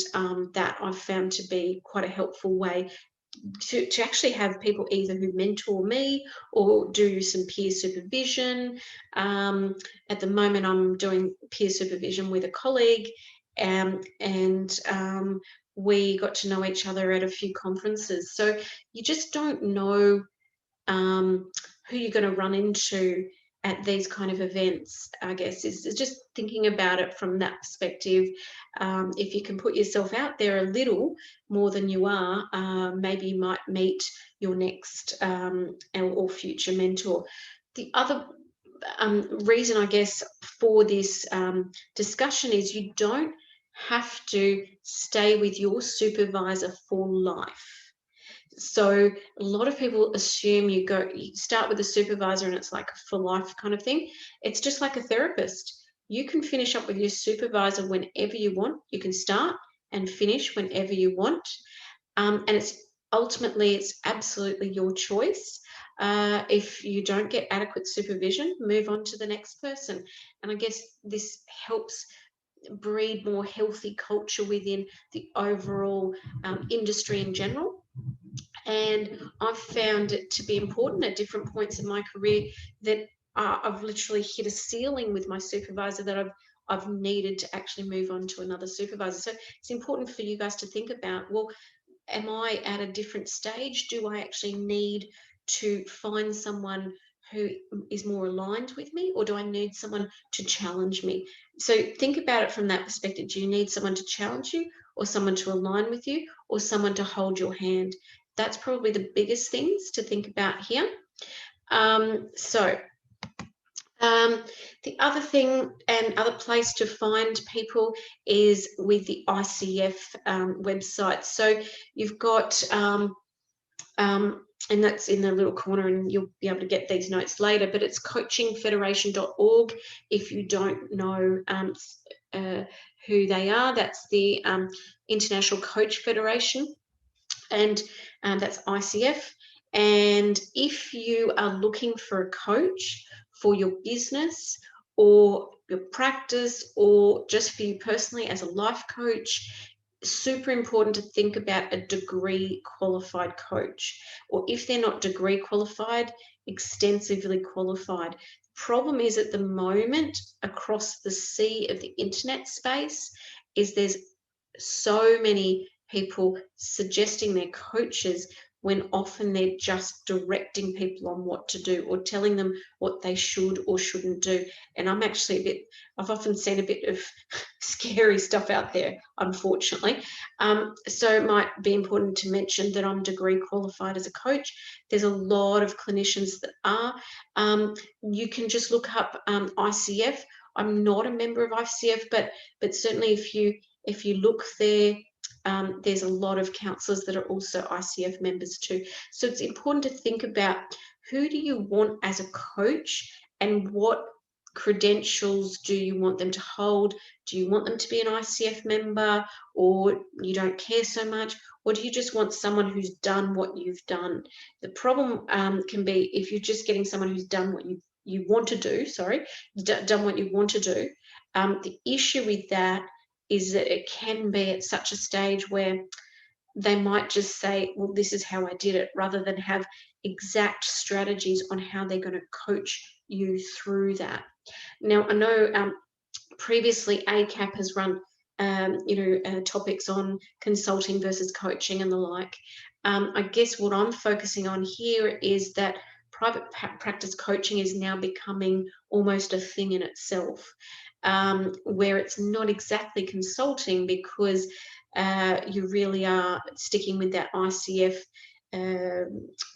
that I've found to be quite a helpful way to actually have people either who mentor me or do some peer supervision. At the moment, I'm doing peer supervision with a colleague, and we got to know each other at a few conferences. So you just don't know who you're going to run into at these kind of events, I guess, is just thinking about it from that perspective. If you can put yourself out there a little more than you are, maybe you might meet your next or future mentor. The other reason, I guess, for this discussion is you don't have to stay with your supervisor for life. So a lot of people assume you start with a supervisor and it's like a for life kind of thing. It's just like a therapist. You can finish up with your supervisor whenever you want. You can start and finish whenever you want. And it's absolutely your choice. If you don't get adequate supervision, move on to the next person. And I guess this helps breed more healthy culture within the overall industry in general. And I've found it to be important at different points in my career that I've literally hit a ceiling with my supervisor that I've needed to actually move on to another supervisor. So it's important for you guys to think about, well, am I at a different stage? Do I actually need to find someone who is more aligned with me, or do I need someone to challenge me? So think about it from that perspective. Do you need someone to challenge you, or someone to align with you, or someone to hold your hand? That's probably the biggest things to think about here. The other thing and other place to find people is with the ICF website. So you've got, and that's in the little corner, and you'll be able to get these notes later, but it's coachingfederation.org. If you don't know who they are, that's the International Coach Federation, and that's ICF. And if you are looking for a coach for your business or your practice, or just for you personally as a life coach, super important to think about a degree qualified coach, or if they're not degree qualified, extensively qualified. Problem is, at the moment, across the sea of the internet space, is there's so many people suggesting they're coaches when often they're just directing people on what to do, or telling them what they should or shouldn't do. And I'm actually I've often seen a bit of scary stuff out there, unfortunately. So it might be important to mention that I'm degree qualified as a coach. There's a lot of clinicians that are. You can just look up ICF. I'm not a member of ICF, but certainly if you look there, there's a lot of counsellors that are also ICF members too. So it's important to think about, who do you want as a coach, and what credentials do you want them to hold? Do you want them to be an ICF member, or you don't care so much? Or do you just want someone who's done what you've done? The problem can be if you're just getting someone who's done what you want to do, done what you want to do. The issue with that is that it can be at such a stage where they might just say, well, this is how I did it, rather than have exact strategies on how they're going to coach you through that. Now, I know previously ACAP has run topics on consulting versus coaching and the like. I guess what I'm focusing on here is that private practice coaching is now becoming almost a thing in itself, where it's not exactly consulting, because you really are sticking with that ICF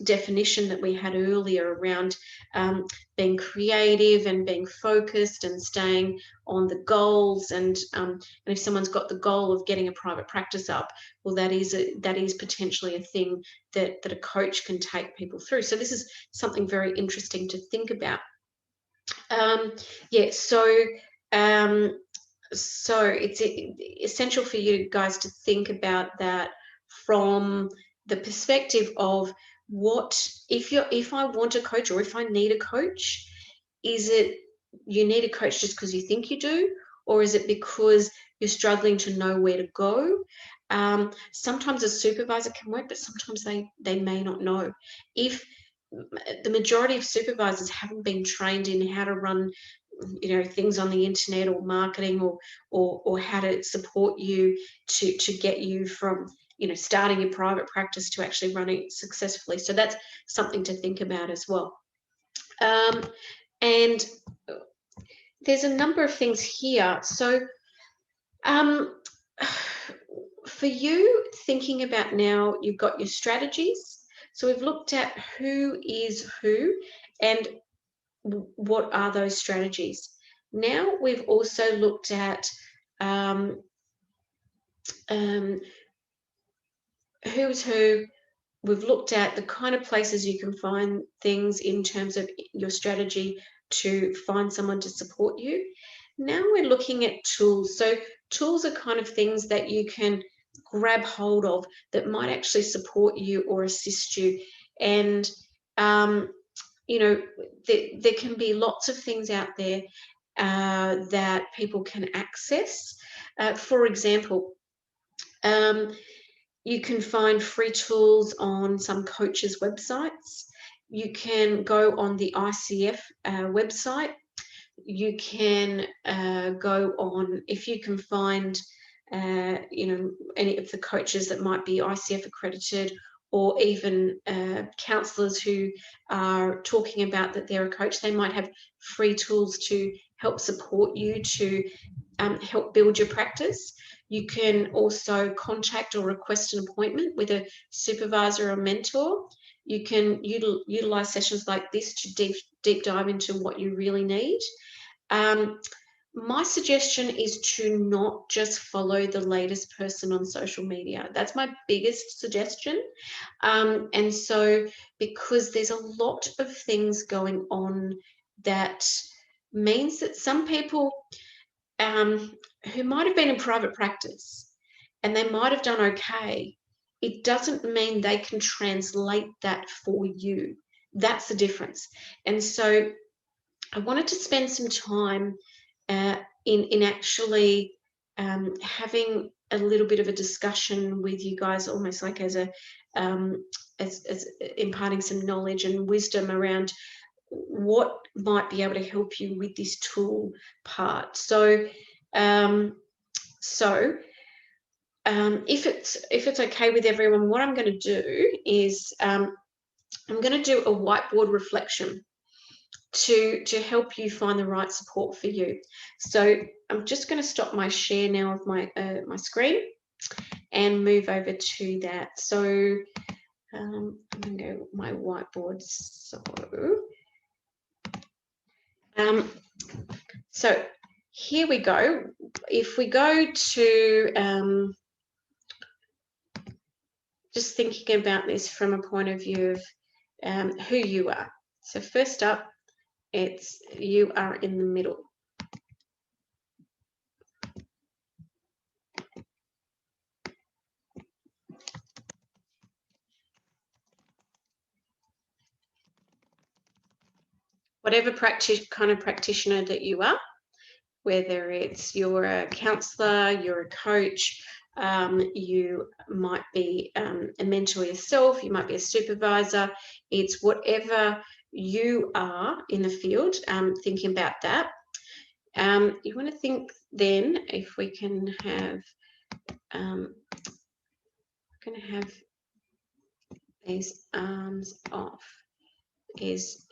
definition that we had earlier around being creative and being focused and staying on the goals. And if someone's got the goal of getting a private practice up, well, that is potentially a thing that a coach can take people through. So this is something very interesting to think about. So it's essential for you guys to think about that from the perspective of, what if I want a coach, or if I need a coach, is it you need a coach just because you think you do, or is it because you're struggling to know where to go? Sometimes a supervisor can work, but sometimes they may not know. If the majority of supervisors haven't been trained in how to run things on the internet, or marketing, or how to support you to get you from starting your private practice to actually running it successfully. So that's something to think about as well. And there's a number of things here. So for you, thinking about now, you've got your strategies. So we've looked at who is who and what are those strategies. Now we've also looked at who's who. We've looked at the kind of places you can find things in terms of your strategy to find someone to support you. Now we're looking at tools. So tools are kind of things that you can grab hold of that might actually support you or assist you. And, you know, there can be lots of things out there that people can access. For example, you can find free tools on some coaches' websites. You can go on the ICF website. You can go on, if you can find, you know, any of the coaches that might be ICF accredited, or even counsellors who are talking about that they're a coach, they might have free tools to help support you to help build your practice. You can also contact or request an appointment with a supervisor or mentor. You can utilize sessions like this to deep dive into what you really need. My suggestion is to not just follow the latest person on social media. That's my biggest suggestion. And so, because there's a lot of things going on, that means that some people who might have been in private practice and they might have done okay, it doesn't mean they can translate that for you. That's the difference. And so I wanted to spend some time in actually having a little bit of a discussion with you guys, almost like as imparting some knowledge and wisdom around what might be able to help you with this tool part. So if it's okay with everyone, what I'm going to do is I'm going to do a whiteboard reflection to help you find the right support for you. So I'm just going to stop my share now of my my screen and move over to that. So I'm going to go with my whiteboard. So here we go. If we go to just thinking about this from a point of view of who you are. So first up, it's you are in the middle. Whatever kind of practitioner that you are, whether it's you're a counsellor, you're a coach, you might be a mentor yourself, you might be a supervisor, it's whatever you are in the field, thinking about that. You want to think then, if we can have, going to have these arms off, is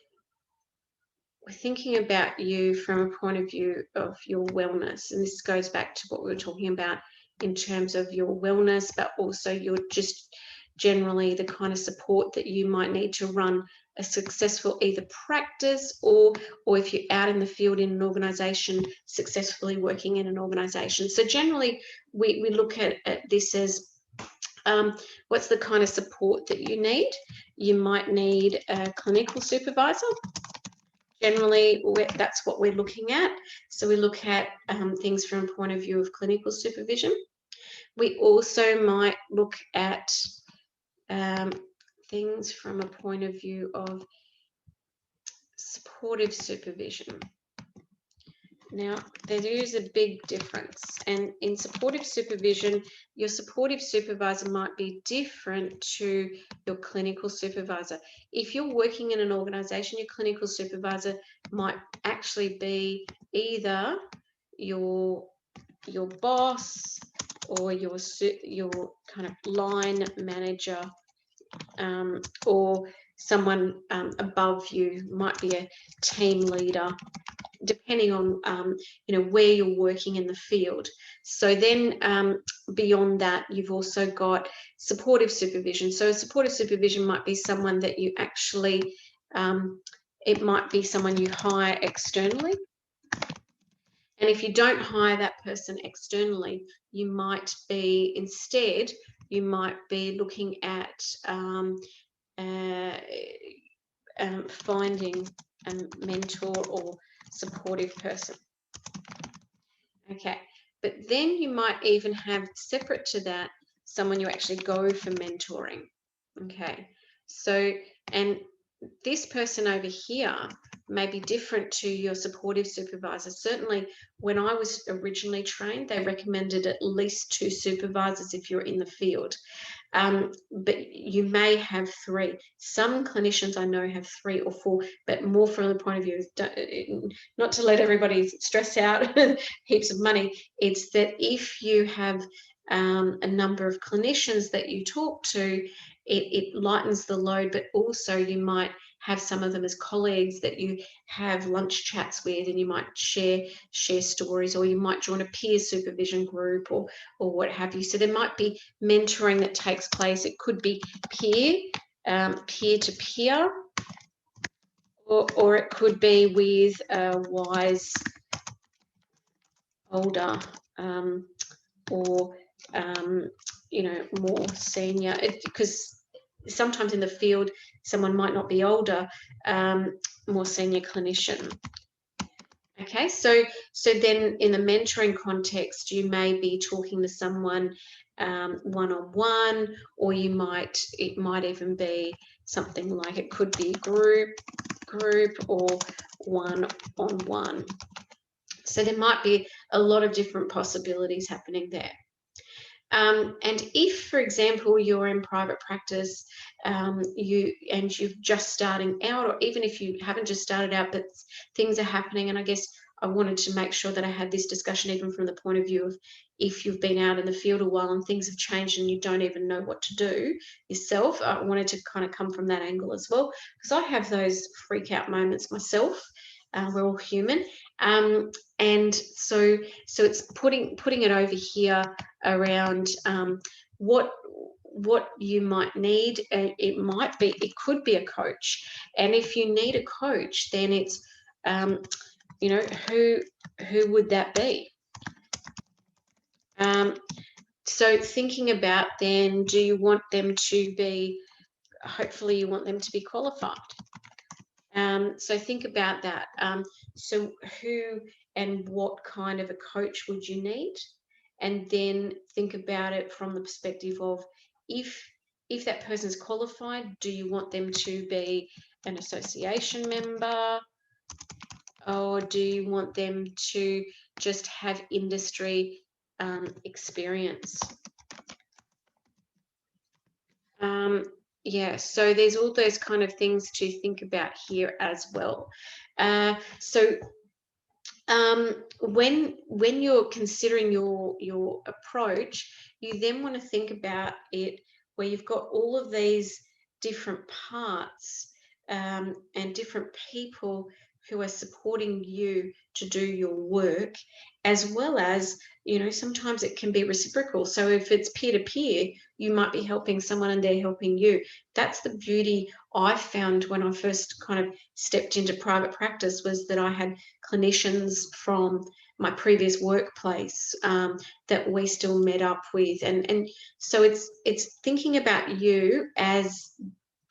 we're thinking about you from a point of view of your wellness. And this goes back to what we were talking about in terms of your wellness, but also your just generally the kind of support that you might need to run a successful either practice or if you're out in the field in an organisation, successfully working in an organisation. So generally we look at this as what's the kind of support that you need. You might need a clinical supervisor. Generally, that's what we're looking at. So we look at things from a point of view of clinical supervision. We also might look at things from a point of view of supportive supervision. Now, there is a big difference. And in supportive supervision, your supportive supervisor might be different to your clinical supervisor. If you're working in an organisation, your clinical supervisor might actually be either your boss or your kind of line manager, or someone above you, might be a team leader, depending on where you're working in the field. So then beyond that, you've also got supportive supervision. So supportive supervision might be someone that you actually it might be someone you hire externally. And if you don't hire that person externally, you might be instead, you might be looking at finding a mentor or supportive person. Okay, but then you might even have, separate to that, someone you actually go for mentoring. Okay, so, and this person over here may be different to your supportive supervisor. Certainly, when I was originally trained, they recommended at least 2 supervisors if you're in the field. But you may have 3. Some clinicians I know have 3 or 4, but more from the point of view, not to let everybody stress out heaps of money, it's that if you have a number of clinicians that you talk to, it lightens the load, but also you might have some of them as colleagues that you have lunch chats with, and you might share stories, or you might join a peer supervision group or what have you. So there might be mentoring that takes place. It could be peer to peer, or it could be with a wise older or more senior, because sometimes in the field someone might not be older, more senior clinician. Okay, so then in the mentoring context, you may be talking to someone one-on-one, or it might even be something like, it could be group or one-on-one. So there might be a lot of different possibilities happening there. And if, for example, you're in private practice, you've just starting out, or even if you haven't just started out, but things are happening, and I guess I wanted to make sure that I had this discussion even from the point of view of if you've been out in the field a while and things have changed and you don't even know what to do yourself. I wanted to kind of come from that angle as well, because I have those freak out moments myself. We're all human. And so it's putting it over here around what you might need. It could be a coach, and if you need a coach, then it's who would that be? So thinking about, then, do you want them to be, hopefully you want them to be qualified. So think about that. So who and what kind of a coach would you need? And then think about it from the perspective of, if that person's qualified, do you want them to be an association member, or do you want them to just have industry experience? Yeah, so there's all those kind of things to think about here as well. So when you're considering your approach, you then want to think about it where you've got all of these different parts and different people who are supporting you to do your work, as well as, sometimes it can be reciprocal. So if it's peer-to-peer, you might be helping someone and they're helping you. That's the beauty I found when I first kind of stepped into private practice, was that I had clinicians from my previous workplace that we still met up with. And so it's thinking about you as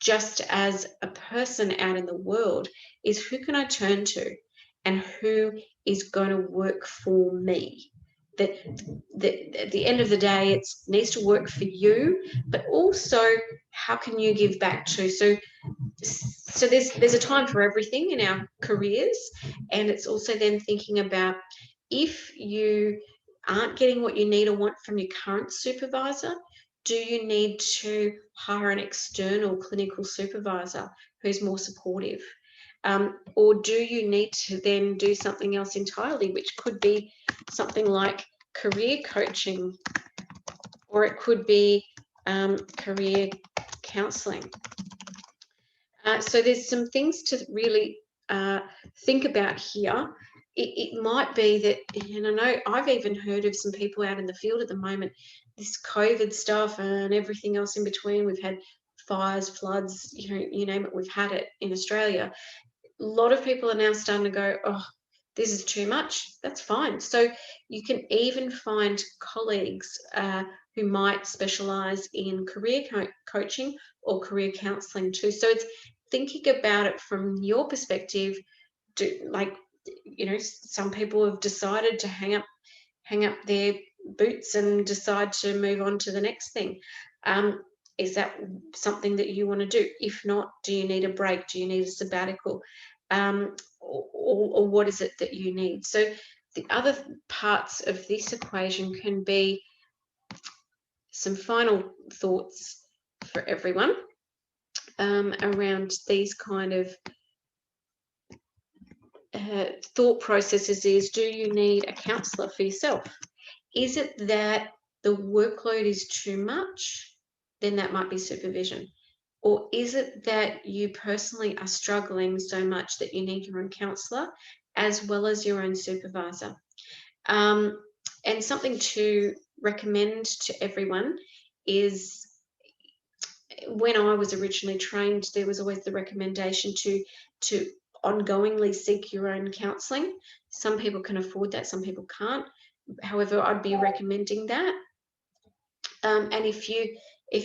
just as a person out in the world, is who can I turn to and who is going to work for me? That at the end of the day, it needs to work for you, but also how can you give back to? So there's a time for everything in our careers, and it's also then thinking about, if you aren't getting what you need or want from your current supervisor, do you need to hire an external clinical supervisor who's more supportive? Or do you need to then do something else entirely, which could be something like career coaching, or it could be career counselling. So there's some things to really think about here. It might be that, and I know I've even heard of some people out in the field at the moment, this COVID stuff and everything else in between. We've had fires, floods, you know, you name it, we've had it in Australia. A lot of people are now starting to go, oh, this is too much. That's fine. So you can even find colleagues who might specialise in career coaching or career counselling too. So it's thinking about it from your perspective. Like, you know, some people have decided to hang up their boots and decide to move on to the next thing. Is that something that you want to do? If not, do you need a break? Do you need a sabbatical? Or what is it that you need? So the other parts of this equation can be some final thoughts for everyone around these kind of thought processes. Is, do you need a counsellor for yourself? Is it that the workload is too much? Then that might be supervision. Or is it that you personally are struggling so much that you need your own counsellor as well as your own supervisor? And something to recommend to everyone is, when I was originally trained, there was always the recommendation to ongoingly seek your own counselling. Some people can afford that, some people can't. However, I'd be recommending that. And if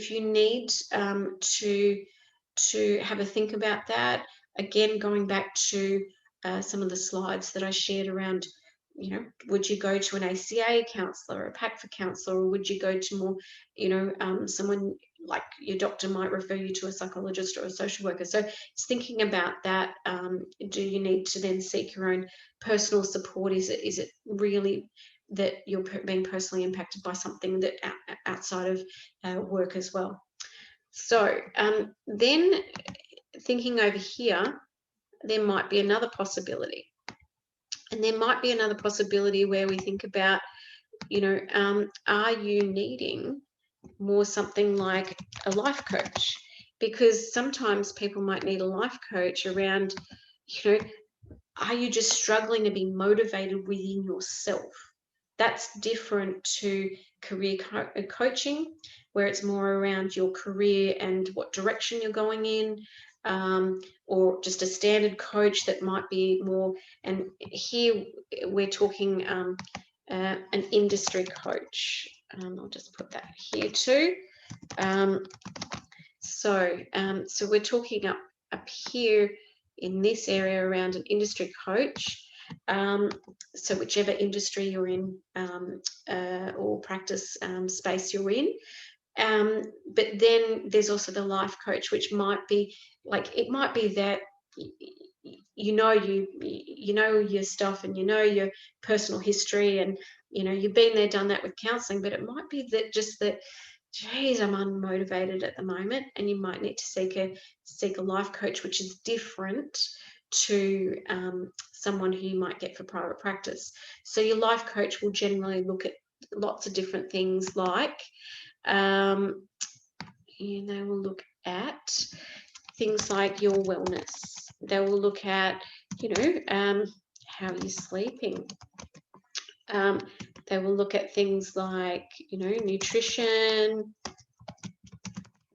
you need to have a think about that, again, going back to some of the slides that I shared around, you know, would you go to an ACA counsellor or a PACFA counsellor, or would you go to more, you know, someone like your doctor might refer you to a psychologist or a social worker? So it's thinking about that. Do you need to then seek your own personal support? Is it really that you're being personally impacted by something that outside of work as well? So then thinking over here, there might be another possibility. And there might be another possibility where we think about, you know, are you needing more something like a life coach? Because sometimes people might need a life coach around, you know, are you just struggling to be motivated within yourself? That's different to career coaching, where it's more around your career and what direction you're going in, or just a standard coach that might be more, and here we're talking an industry coach. I'll just put that here too. So we're talking up here in this area around an industry coach. So whichever industry you're in or practice space you're in. But then there's also the life coach, which might be like, it might be that you know your stuff and you know your personal history, and you know you've been there, done that with counselling, but it might be that just that, geez, I'm unmotivated at the moment, and you might need to seek a life coach, which is different to someone who you might get for private practice. So your life coach will generally look at lots of different things, like they will look at things like your wellness. They will look at, you know, how you're sleeping. They will look at things like, you know, nutrition.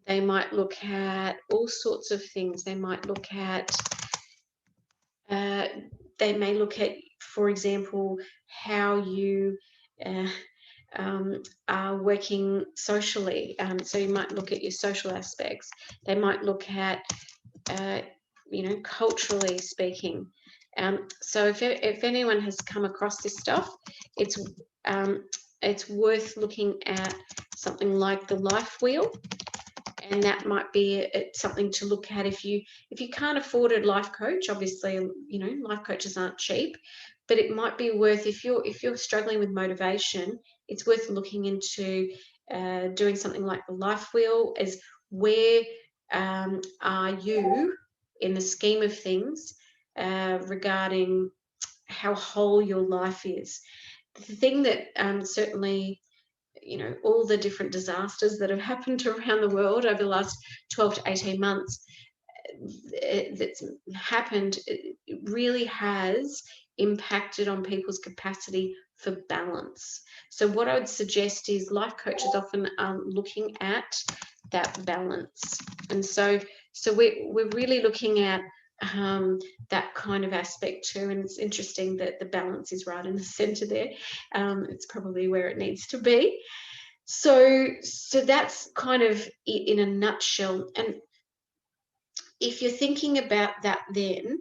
They might look at all sorts of things. They might look at, they may look at, for example, how you are working socially. So you might look at your social aspects. They might look at, you know, culturally speaking. So if anyone has come across this stuff, it's worth looking at something like the life wheel, and that might be something to look at if you can't afford a life coach. Obviously, you know, life coaches aren't cheap, but it might be worth, if you're struggling with motivation, it's worth looking into doing something like the life wheel, as where are you in the scheme of things regarding how whole your life is. The thing that certainly, you know, all the different disasters that have happened around the world over the last 12 to 18 months, that's happened, it really has impacted on people's capacity for balance. So what I would suggest is life coaches often looking at that balance. And so we're really looking at that kind of aspect too. And it's interesting that the balance is right in the center there. It's probably where it needs to be. So that's kind of it in a nutshell. And if you're thinking about that then,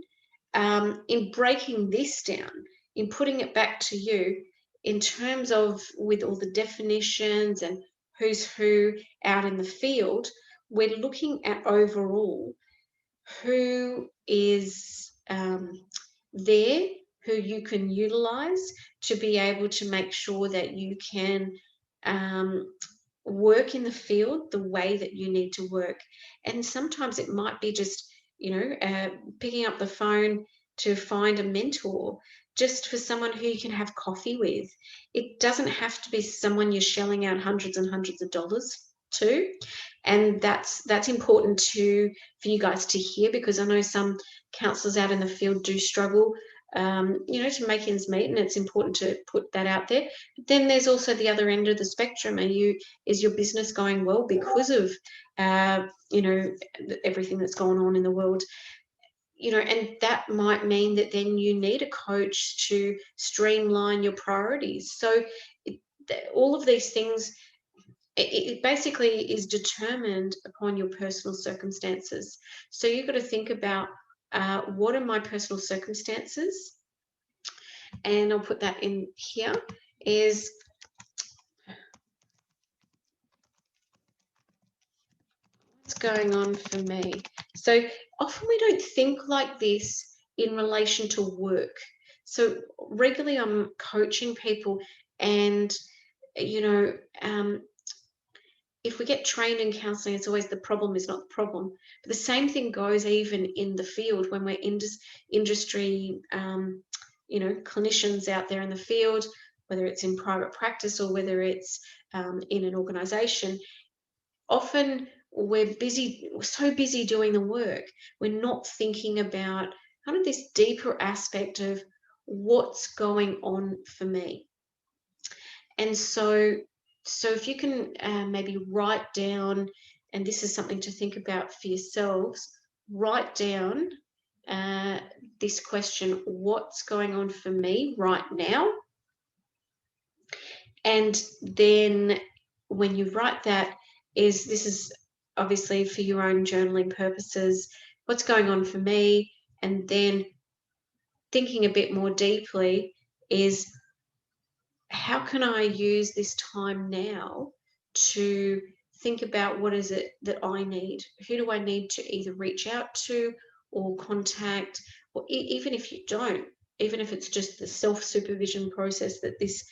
in breaking this down, in putting it back to you, in terms of with all the definitions and who's who out in the field, we're looking at overall who is there, who you can utilize to be able to make sure that you can work in the field the way that you need to work. And sometimes it might be just, picking up the phone to find a mentor, just for someone who you can have coffee with. It doesn't have to be someone you're shelling out hundreds and hundreds of dollars to. And that's important for you guys to hear, because I know some counsellors out in the field do struggle to make ends meet, and it's important to put that out there. But then there's also the other end of the spectrum. Is your business going well because of everything that's going on in the world? And that might mean that then you need a coach to streamline your priorities. So all of these things, it basically is determined upon your personal circumstances. So you've got to think about what are my personal circumstances, and I'll put that in here, is what's going on for me. So often we don't think like this in relation to work. So regularly I'm coaching people, and if we get trained in counselling, it's always the problem is not the problem. But the same thing goes even in the field when we're industry, clinicians out there in the field, whether it's in private practice or whether it's in an organisation. Often we're so busy doing the work, we're not thinking about kind of this deeper aspect of what's going on for me. And so if you can maybe write down, and this is something to think about for yourselves, write down this question: what's going on for me right now? And then when you write that, this is obviously for your own journaling purposes, what's going on for me? And then thinking a bit more deeply is, how can I use this time now to think about what is it that I need? Who do I need to either reach out to or contact? Or even if you don't, even if it's just the self-supervision process that this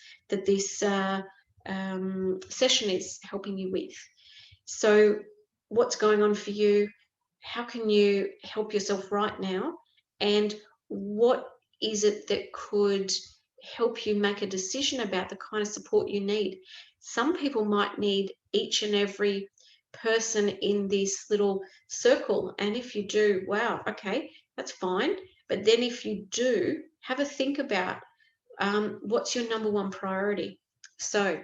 session is helping you with. So what's going on for you? How can you help yourself right now? And what is it that could help you make a decision about the kind of support you need? Some people might need each and every person in this little circle. And if you do, wow, okay, that's fine. But then if you do, have a think about what's your number one priority. So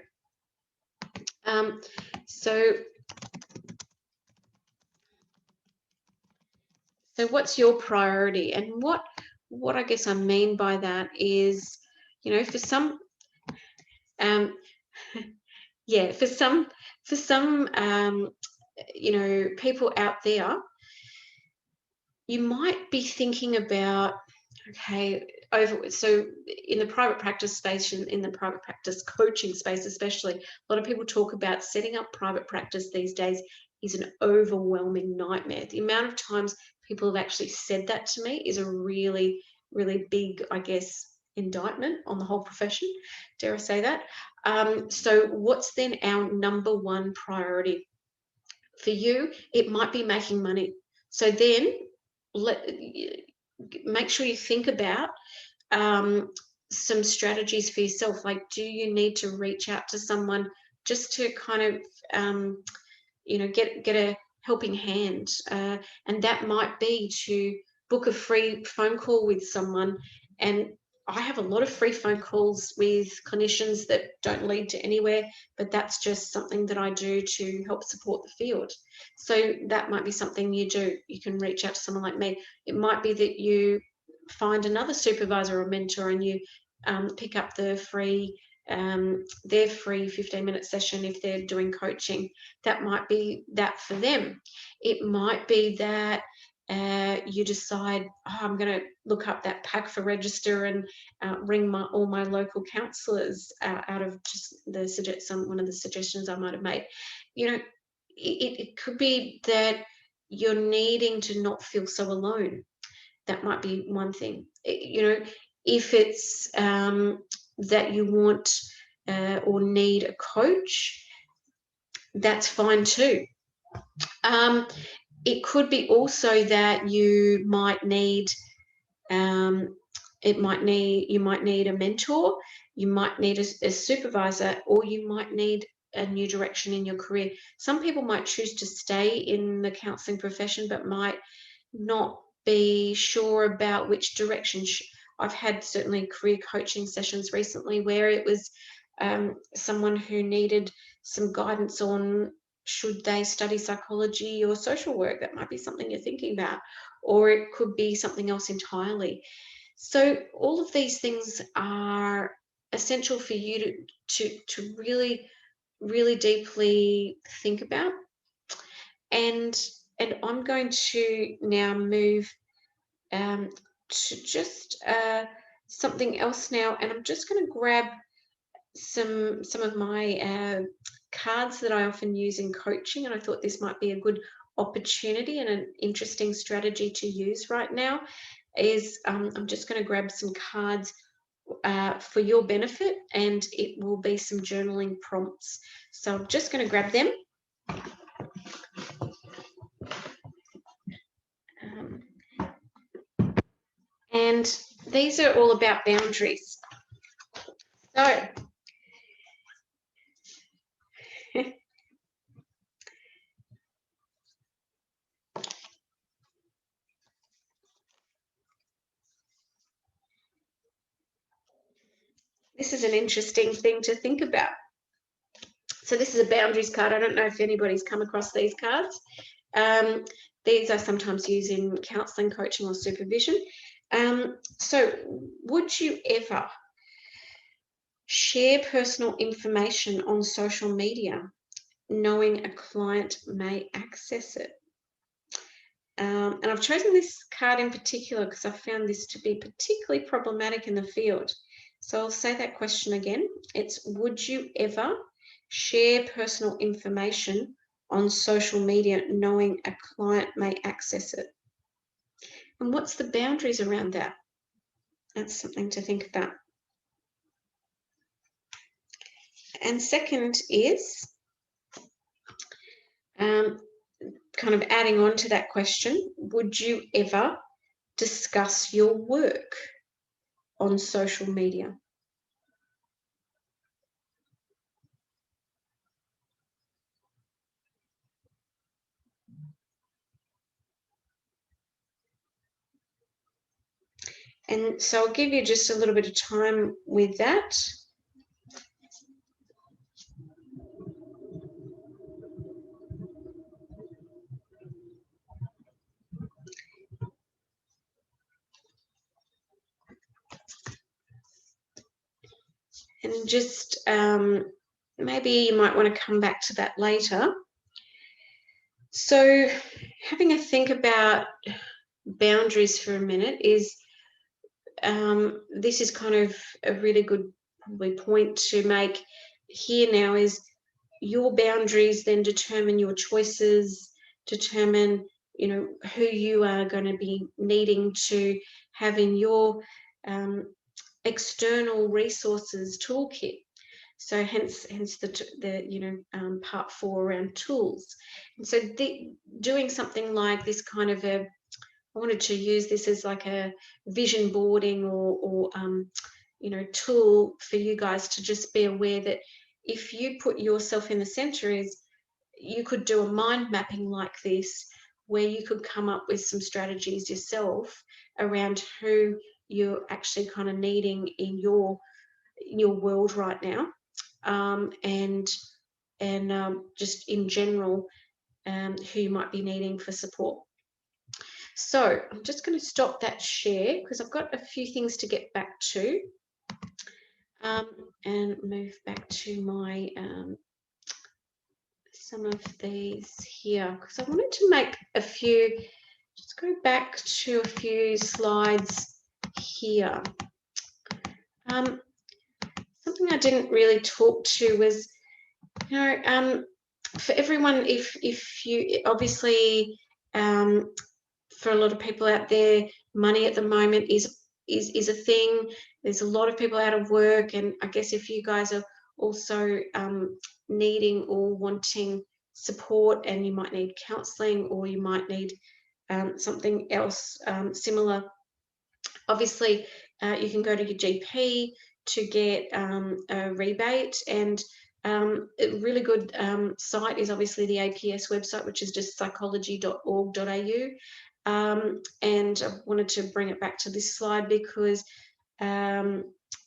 what's your priority? And what I guess I mean by that is, for some, for some people out there, you might be thinking about, okay, so in the private practice space, in the private practice coaching space especially, a lot of people talk about setting up private practice these days is an overwhelming nightmare. The amount of times people have actually said that to me is a really, really big, I guess, indictment on the whole profession, dare I say that. So what's then our number one priority? For you, it might be making money. So then make sure you think about some strategies for yourself. Like, do you need to reach out to someone just to kind of get helping hand, and that might be to book a free phone call with someone. And I have a lot of free phone calls with clinicians that don't lead to anywhere, but that's just something that I do to help support the field. So that might be something you do. You can reach out to someone like me. It might be that you find another supervisor or mentor and you pick up their free 15-minute session if they're doing coaching. That might be that for them. It might be that you decide, oh, I'm going to look up that pack for register and ring all my local counsellors out of just one of the suggestions I might have made. You know, it could be that you're needing to not feel so alone. That might be one thing. You know, if it's that you want or need a coach, that's fine too. It could be also that you might need you might need a mentor, you might need a supervisor, or you might need a new direction in your career. Some people might choose to stay in the counselling profession but might not be sure about which direction. I've had certainly career coaching sessions recently where it was someone who needed some guidance on should they study psychology or social work. That might be something you're thinking about, or it could be something else entirely. So all of these things are essential for you to really, really deeply think about. And I'm going to now move to just something else now, and I'm just going to grab some of my cards that I often use in coaching, and I thought this might be a good opportunity and an interesting strategy to use right now. I'm just going to grab some cards for your benefit, and it will be some journaling prompts. So I'm just going to grab them. And these are all about boundaries. So this is an interesting thing to think about. So this is a boundaries card. I don't know if anybody's come across these cards. These I sometimes use in counselling, coaching, or supervision. So would you ever share personal information on social media knowing a client may access it? And I've chosen this card in particular because I found this to be particularly problematic in the field. So I'll say that question again. It's, would you ever share personal information on social media knowing a client may access it? And what's the boundaries around that? That's something to think about. And second is kind of adding on to that question, would you ever discuss your work on social media? And so I'll give you just a little bit of time with that. And just maybe you might want to come back to that later. So having a think about boundaries for a minute is, this is kind of a really good probably point to make here now, is your boundaries then determine your choices, determine, you know, who you are going to be needing to have in your external resources toolkit. So hence the you know, part 4 around tools. And so doing something like this kind of I wanted to use this as like a vision boarding or you know, tool for you guys to just be aware that if you put yourself in the center, is you could do a mind mapping like this, where you could come up with some strategies yourself around who you're actually kind of needing in your world right now, and just in general, who you might be needing for support. So I'm just going to stop that share because I've got a few things to get back to, and move back to my some of these here, because I wanted to make a few, just go back to a few slides here. Something I didn't really talk to was, you know, for everyone, if you obviously, for a lot of people out there, money at the moment is a thing. There's a lot of people out of work, and I guess if you guys are also needing or wanting support, and you might need counselling, or you might need something else similar, obviously you can go to your GP to get a rebate, and a really good site is obviously the APS website, which is just psychology.org.au. And I wanted to bring it back to this slide because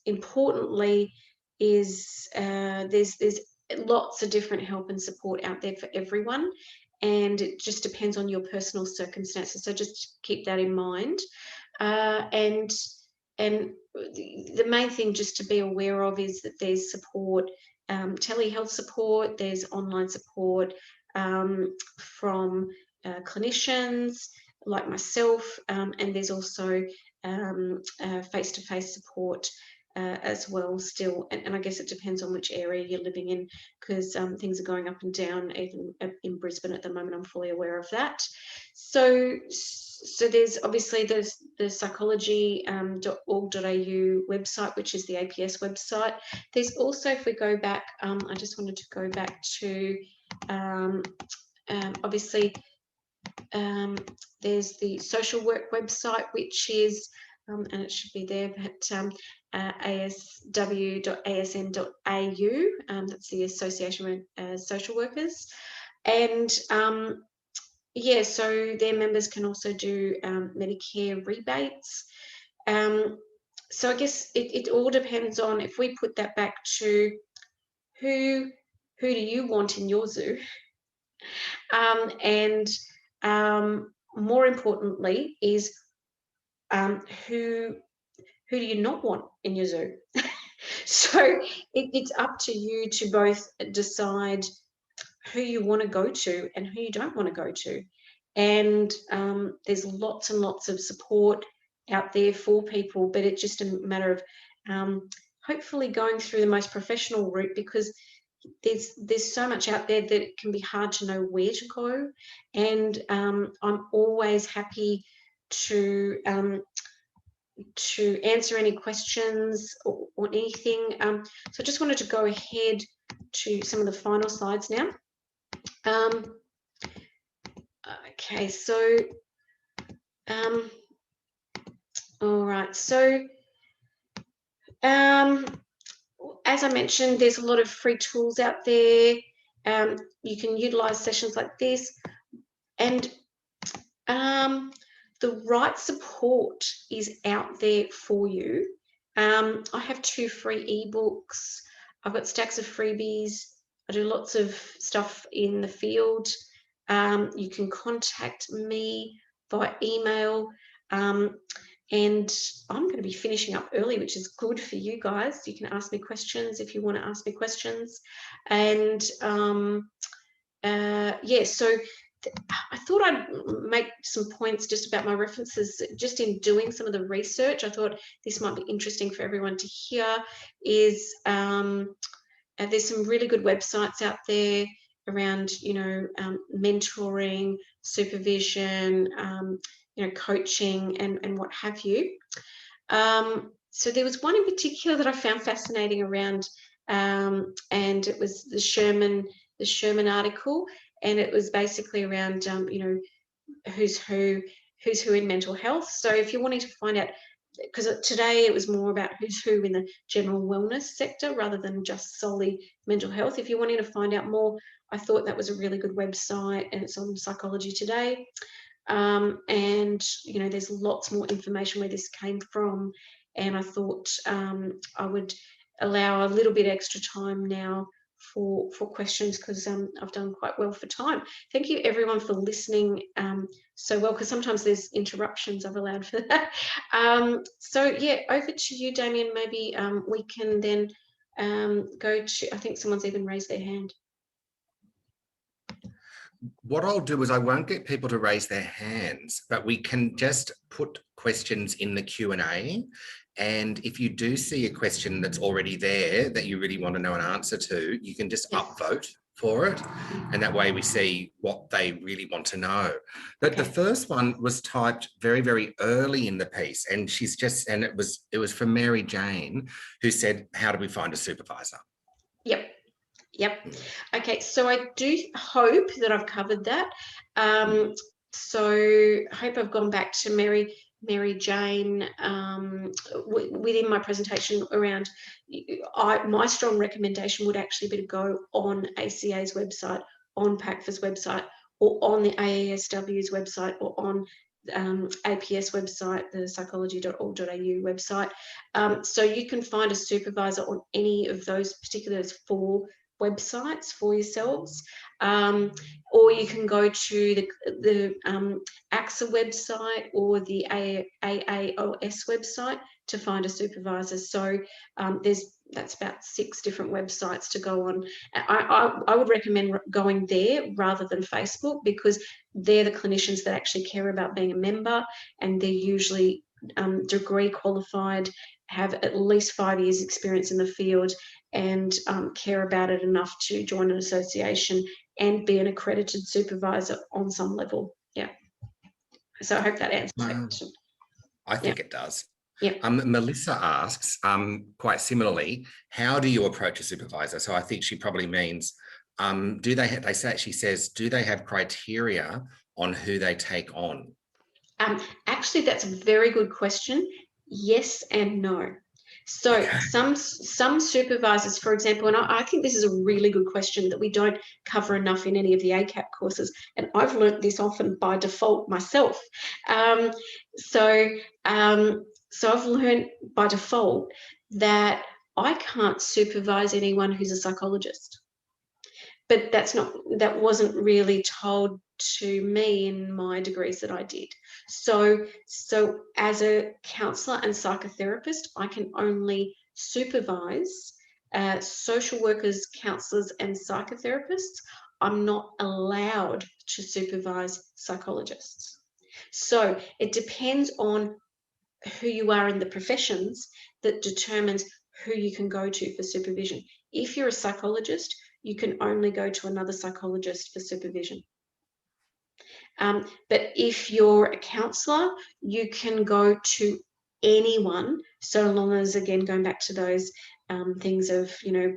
importantly is there's lots of different help and support out there for everyone, and it just depends on your personal circumstances, so just keep that in mind. And the main thing just to be aware of is that there's support, telehealth support, there's online support from clinicians like myself, and there's also face-to-face support as well still, and I guess it depends on which area you're living in, because things are going up and down even in Brisbane at the moment. I'm fully aware of that. So there's obviously the psychology.org.au website, which is the APS website. There's also, if we go back, I just wanted to go back to obviously there's the social work website, which is and it should be there, but asw.asn.au, that's the Association of Social Workers. And yeah, so their members can also do Medicare rebates. So I guess it all depends on, if we put that back to who do you want in your zoo, and more importantly is who do you not want in your zoo? So it's up to you to both decide who you want to go to and who you don't want to go to. And there's lots and lots of support out there for people, but it's just a matter of hopefully going through the most professional route, because there's so much out there that it can be hard to know where to go. And I'm always happy to answer any questions or anything. So I just wanted to go ahead to some of the final slides now. Okay, so all right, so as I mentioned, there's a lot of free tools out there. You can utilize sessions like this, and the right support is out there for you. I have 2 free ebooks. I've got stacks of freebies. I do lots of stuff in the field. You can contact me by email, and I'm going to be finishing up early, which is good for you guys. You can ask me questions if you want to ask me questions. And yeah, so I thought I'd make some points just about my references. Just in doing some of the research, I thought this might be interesting for everyone to hear. Is there's some really good websites out there around, you know, mentoring, supervision, you know, coaching, and what have you. So there was one in particular that I found fascinating around, and it was the Sherman article, and it was basically around, you know, who's who in mental health. So if you're wanting to find out because today it was more about who's who in the general wellness sector rather than just solely mental health. If you're wanting to find out more, I thought that was a really good website, and it's on Psychology Today. And you know, there's lots more information where this came from, and I thought I would allow a little bit extra time now for questions, because I've done quite well for time. Thank you everyone for listening so well, because sometimes there's interruptions. I've allowed for that. So yeah, over to you, Damien. Maybe we can then go to, I think someone's even raised their hand. What I'll do is I won't get people to raise their hands, but we can just put questions in the Q&A. And if you do see a question that's already there that you really want to know an answer to, you can just upvote for it. And that way we see what they really want to know. But the first one was typed very, very early in the piece. And she's just, and it was from Mary Jane, who said, how do we find a supervisor? Yep. Okay, so I do hope that I've covered that. So I hope I've gone back to Mary Jane within my presentation around, my strong recommendation would actually be to go on ACA's website, on PACFA's website, or on the AESW's website, or on APS website, the psychology.org.au website. So you can find a supervisor on any of those particular 4 websites for yourselves, or you can go to the AXA website or the AAOS website to find a supervisor. So that's about 6 different websites to go on. I would recommend going there rather than Facebook, because they're the clinicians that actually care about being a member, and they're usually degree qualified, have at least 5 years experience in the field, and care about it enough to join an association and be an accredited supervisor on some level. Yeah. So I hope that answers that question. I think it does. Yeah. Melissa asks, quite similarly, how do you approach a supervisor? So I think she probably means, do they she says, do they have criteria on who they take on? Actually, that's a very good question. Yes and no. So some supervisors, for example, and I think this is a really good question that we don't cover enough in any of the ACAP courses, and I've learnt this often by default myself. So I've learned by default that I can't supervise anyone who's a psychologist, but that wasn't really told to me in my degrees that I did. So as a counsellor and psychotherapist, I can only supervise social workers, counsellors and psychotherapists. I'm not allowed to supervise psychologists. So it depends on who you are in the professions that determines who you can go to for supervision. If you're a psychologist, you can only go to another psychologist for supervision. But if you're a counsellor, you can go to anyone, so long as, again, going back to those things of, you know,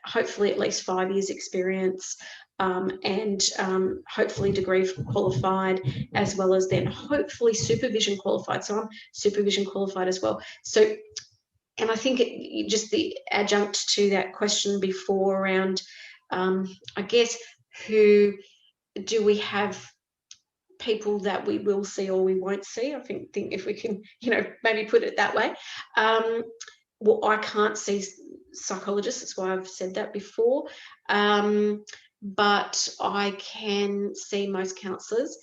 hopefully at least 5 years experience, and hopefully degree qualified, as well as then hopefully supervision qualified. So I'm supervision qualified as well. So, and I think just the adjunct to that question before around, I guess, who do we have people that we will see or we won't see? I think if we can, you know, maybe put it that way. Well, I can't see psychologists, that's why I've said that before, but I can see most counsellors.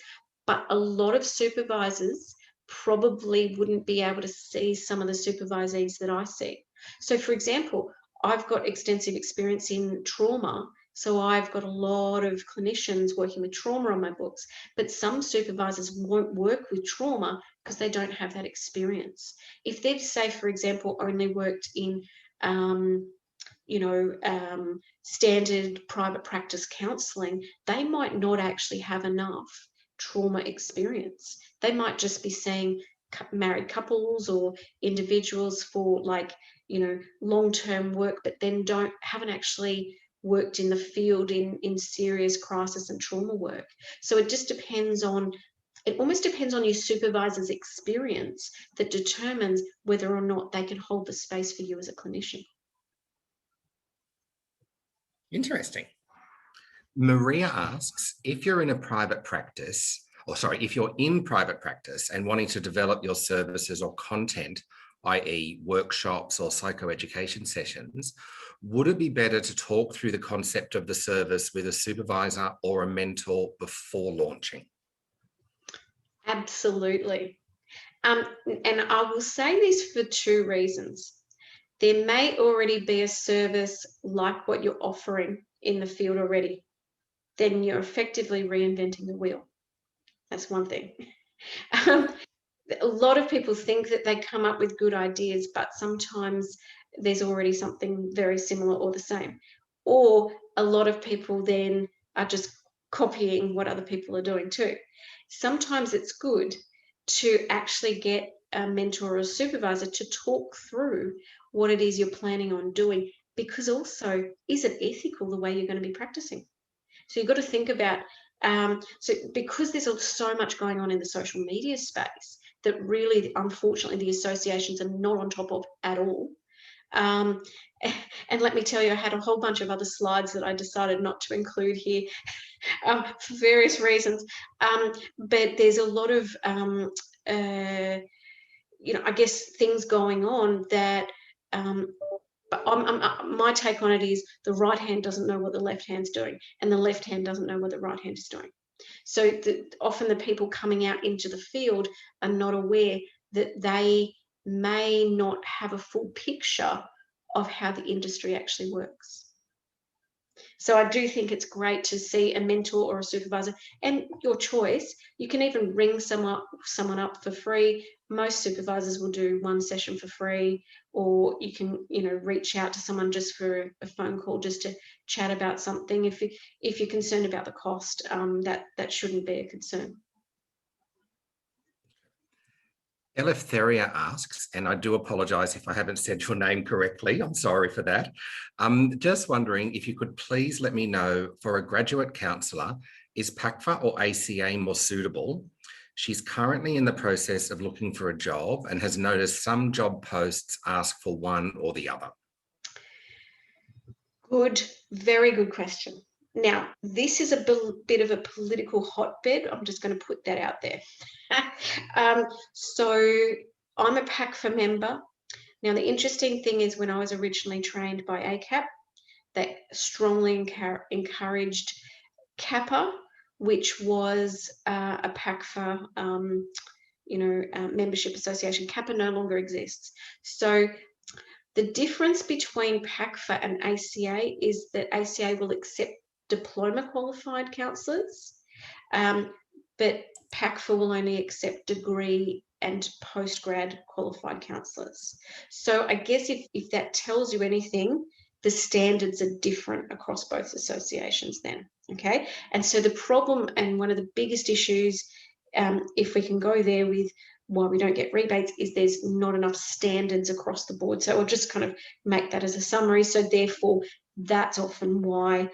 But a lot of supervisors probably wouldn't be able to see some of the supervisees that I see. So, for example, I've got extensive experience in trauma, so I've got a lot of clinicians working with trauma on my books, but some supervisors won't work with trauma because they don't have that experience. If they've, say, for example, only worked in, standard private practice counselling, they might not actually have enough trauma experience. They might just be seeing married couples or individuals for, like, you know, long-term work, but then haven't actually worked in the field in serious crisis and trauma work. So it just depends on it almost depends on your supervisor's experience that determines whether or not they can hold the space for you as a clinician. Interesting. Maria asks, if you're in a private practice, if you're in private practice and wanting to develop your services or content, i.e. workshops or psychoeducation sessions, would it be better to talk through the concept of the service with a supervisor or a mentor before launching? Absolutely. And I will say this for two reasons. There may already be a service like what you're offering in the field already. Then you're effectively reinventing the wheel. That's one thing. A lot of people think that they come up with good ideas, but sometimes there's already something very similar or the same. Or a lot of people then are just copying what other people are doing too. Sometimes it's good to actually get a mentor or a supervisor to talk through what it is you're planning on doing, because also, is it ethical the way you're going to be practicing? So you've got to think about, because there's so much going on in the social media space that really, unfortunately, the associations are not on top of at all. And let me tell you, I had a whole bunch of other slides that I decided not to include here for various reasons. But there's a lot of, I guess, things going on that my take on it is the right hand doesn't know what the left hand's doing, and the left hand doesn't know what the right hand is doing. So often the people coming out into the field are not aware that they may not have a full picture of how the industry actually works. So I do think it's great to see a mentor or a supervisor, and your choice. You can even ring someone up for free. Most supervisors will do one session for free, or you can, reach out to someone just for a phone call, just to chat about something. If you're concerned about the cost, that shouldn't be a concern. Eleftheria asks, and I do apologise if I haven't said your name correctly, I'm sorry for that. Just wondering if you could please let me know, for a graduate counsellor, is PACFA or ACA more suitable? She's currently in the process of looking for a job and has noticed some job posts ask for one or the other. Good, very good question. Now, this is a bit of a political hotbed. I'm just going to put that out there. So I'm a PACFA member. Now, the interesting thing is, when I was originally trained by ACAP, they strongly encouraged CAPA, which was a PACFA membership association. CAPA no longer exists. So the difference between PACFA and ACA is that ACA will accept diploma qualified counsellors, but PACFA will only accept degree and postgrad qualified counsellors. So I guess if that tells you anything, the standards are different across both associations then, okay? And so the problem, and one of the biggest issues, if we can go there with why we don't get rebates, is there's not enough standards across the board. So I'll just kind of make that as a summary. So therefore, that's often why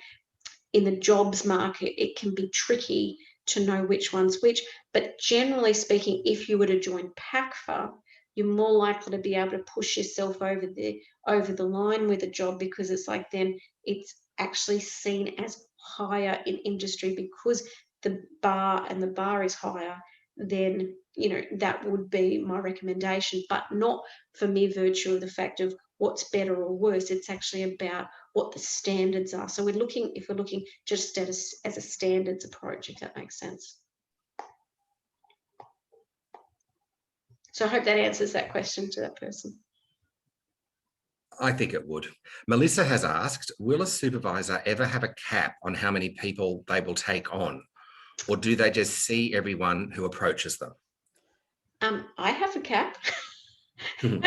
in the jobs market, it can be tricky to know which one's which. But generally speaking, if you were to join PACFA, you're more likely to be able to push yourself over the line with a job, because it's like, then it's actually seen as higher in industry because the bar is higher. Then that would be my recommendation, but not for mere virtue of the fact of what's better or worse. It's actually about what the standards are. So if we're looking just as a standards approach, if that makes sense. So I hope that answers that question to that person. I think it would. Melissa has asked, will a supervisor ever have a cap on how many people they will take on? Or do they just see everyone who approaches them? I have a cap. And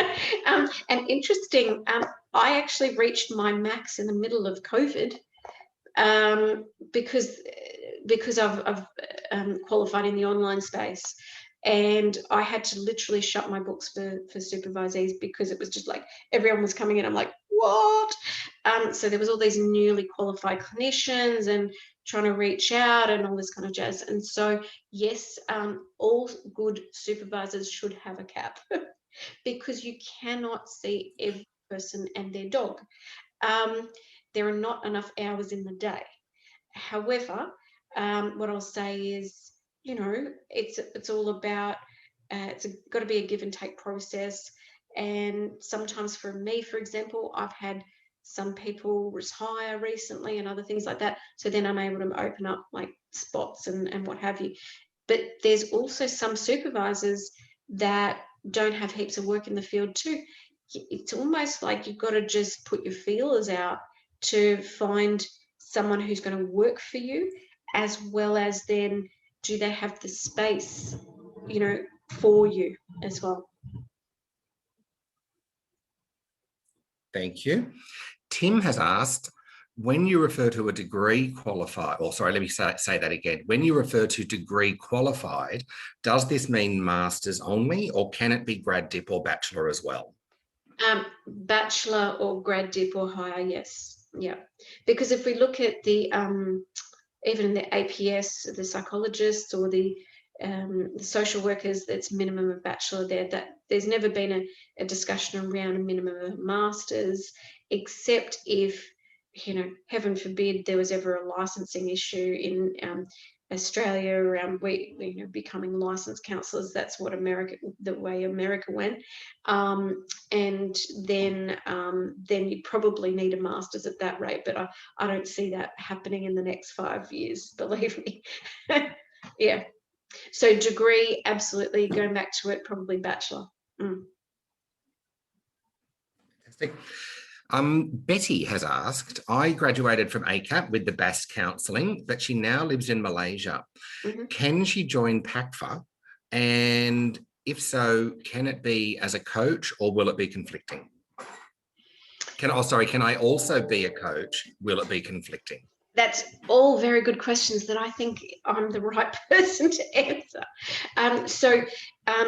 interesting, I actually reached my max in the middle of COVID, because I've qualified in the online space. And I had to literally shut my books for supervisees, because it was just like everyone was coming in. I'm like, what? So there was all these newly qualified clinicians and trying to reach out and all this kind of jazz. And so, yes, all good supervisors should have a CAP because you cannot see every person and their dog. There are not enough hours in the day. However, what I'll say is, you know, it's all about, it's got to be a give and take process. And sometimes for me, for example, I've had some people retire recently and other things like that. So then I'm able to open up like spots and what have you. But there's also some supervisors that don't have heaps of work in the field too. It's almost like you've got to just put your feelers out to find someone who's going to work for you, as well as then do they have the space, you know, for you as well. Thank you. Tim has asked, when you refer to a degree qualified, or sorry, let me say that again. When you refer to degree qualified, does this mean masters only, or can it be grad dip or bachelor as well? Bachelor or grad dip or higher, yes. Yeah. Because if we look at the, even the APS, the psychologists or the social workers, that's minimum of bachelor there. That there's never been a discussion around a minimum of masters, except if, you know, heaven forbid there was ever a licensing issue in Australia around you know, becoming licensed counsellors. That's what the way America went, and then you probably need a master's at that rate. But I don't see that happening in the next 5 years, believe me. Yeah. So degree, absolutely. Going back to it, probably bachelor. Fantastic. Betty has asked, I graduated from ACAP with the BAS counselling, but she now lives in Malaysia. Can she join PACFA? And if so, can it be as a coach or will it be conflicting? Can I also be a coach? Will it be conflicting? That's all very good questions that I think I'm the right person to answer. So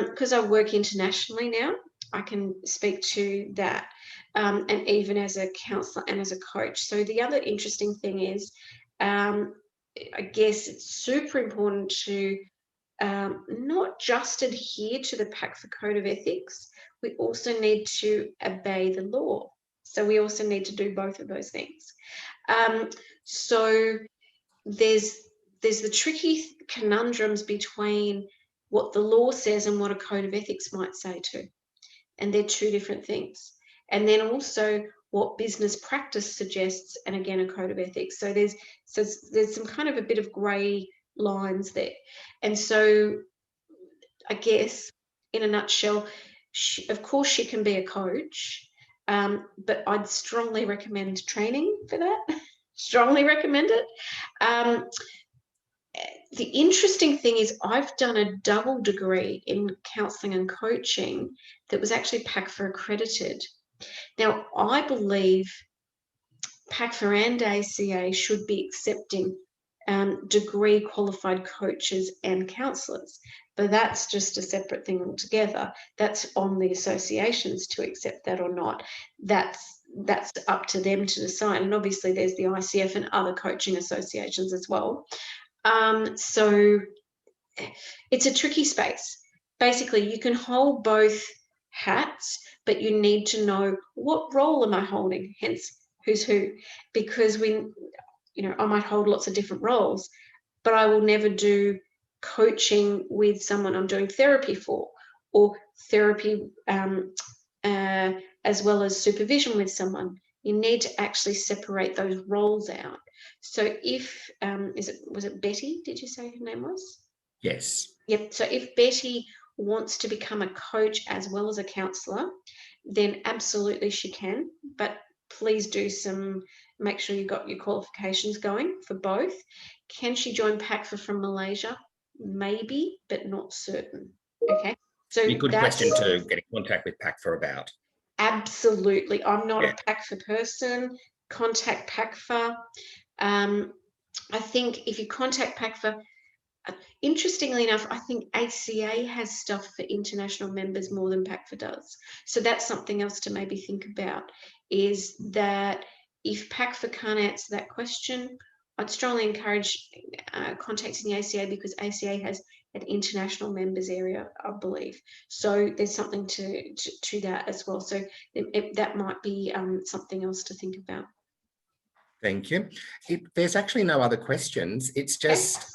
because I work internationally now, I can speak to that, and even as a counsellor and as a coach. So the other interesting thing is, I guess it's super important to not just adhere to the PACFA Code of Ethics, we also need to obey the law. So we also need to do both of those things. So there's the tricky conundrums between what the law says and what a code of ethics might say too. And they're two different things. And then also what business practice suggests, and again, a code of ethics. So there's some kind of a bit of grey lines there. And so I guess in a nutshell, of course she can be a coach, but I'd strongly recommend training for that. Strongly recommend it. The interesting thing is I've done a double degree in counselling and coaching that was actually PACFA accredited. Now, I believe PACFA and ACA should be accepting degree qualified coaches and counsellors, but that's just a separate thing altogether. That's on the associations to accept that or not. That's up to them to decide. And obviously there's the ICF and other coaching associations as well. So it's a tricky space. Basically, you can hold both hats, but you need to know what role am I holding, hence who's who, because I might hold lots of different roles, but I will never do coaching with someone I'm doing therapy for, or therapy as well as supervision with someone. You need to actually separate those roles out. So if, was it Betty, did you say her name was? Yes. Yep. So if Betty wants to become a coach as well as a counsellor, then absolutely she can, but please make sure you've got your qualifications going for both. Can she join PACFA from Malaysia? Maybe, but not certain. Okay. So a good question to get in contact with PACFA about. Absolutely. I'm not a PACFA person. Contact PACFA. I think if you contact PACFA, interestingly enough, I think ACA has stuff for international members more than PACFA does. So that's something else to maybe think about. is that if PACFA can't answer that question, I'd strongly encourage contacting the ACA, because ACA has an international members area, I believe. So there's something to that as well. So that might be something else to think about. Thank you. There's actually no other questions. It's just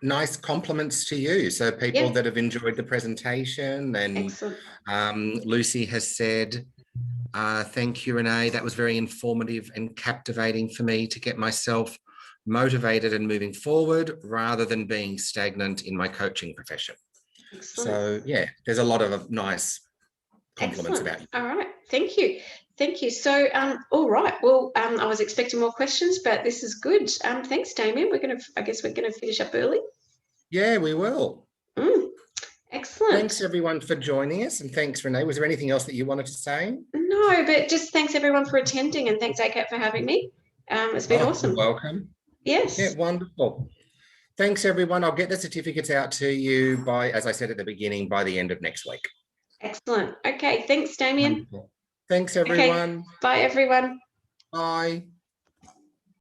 nice compliments to you. So people that have enjoyed the presentation, and Excellent. Lucy has said, thank you, Renee. That was very informative and captivating for me to get myself motivated and moving forward rather than being stagnant in my coaching profession. Excellent. So yeah, there's a lot of nice compliments about you. All right. Thank you. Thank you. So, all right. Well, I was expecting more questions, but this is good. Thanks, Damien. I guess we're gonna finish up early. Yeah, we will. Excellent. Thanks everyone for joining us, and thanks, Renee. Was there anything else that you wanted to say? No, but just thanks everyone for attending, and thanks ACAP for having me. It's been awesome. You're welcome. Yes. Yeah, wonderful. Thanks everyone. I'll get the certificates out to you by, as I said at the beginning, by the end of next week. Excellent. Okay. Thanks, Damien. Wonderful. Thanks everyone. Okay. Bye, everyone. Bye.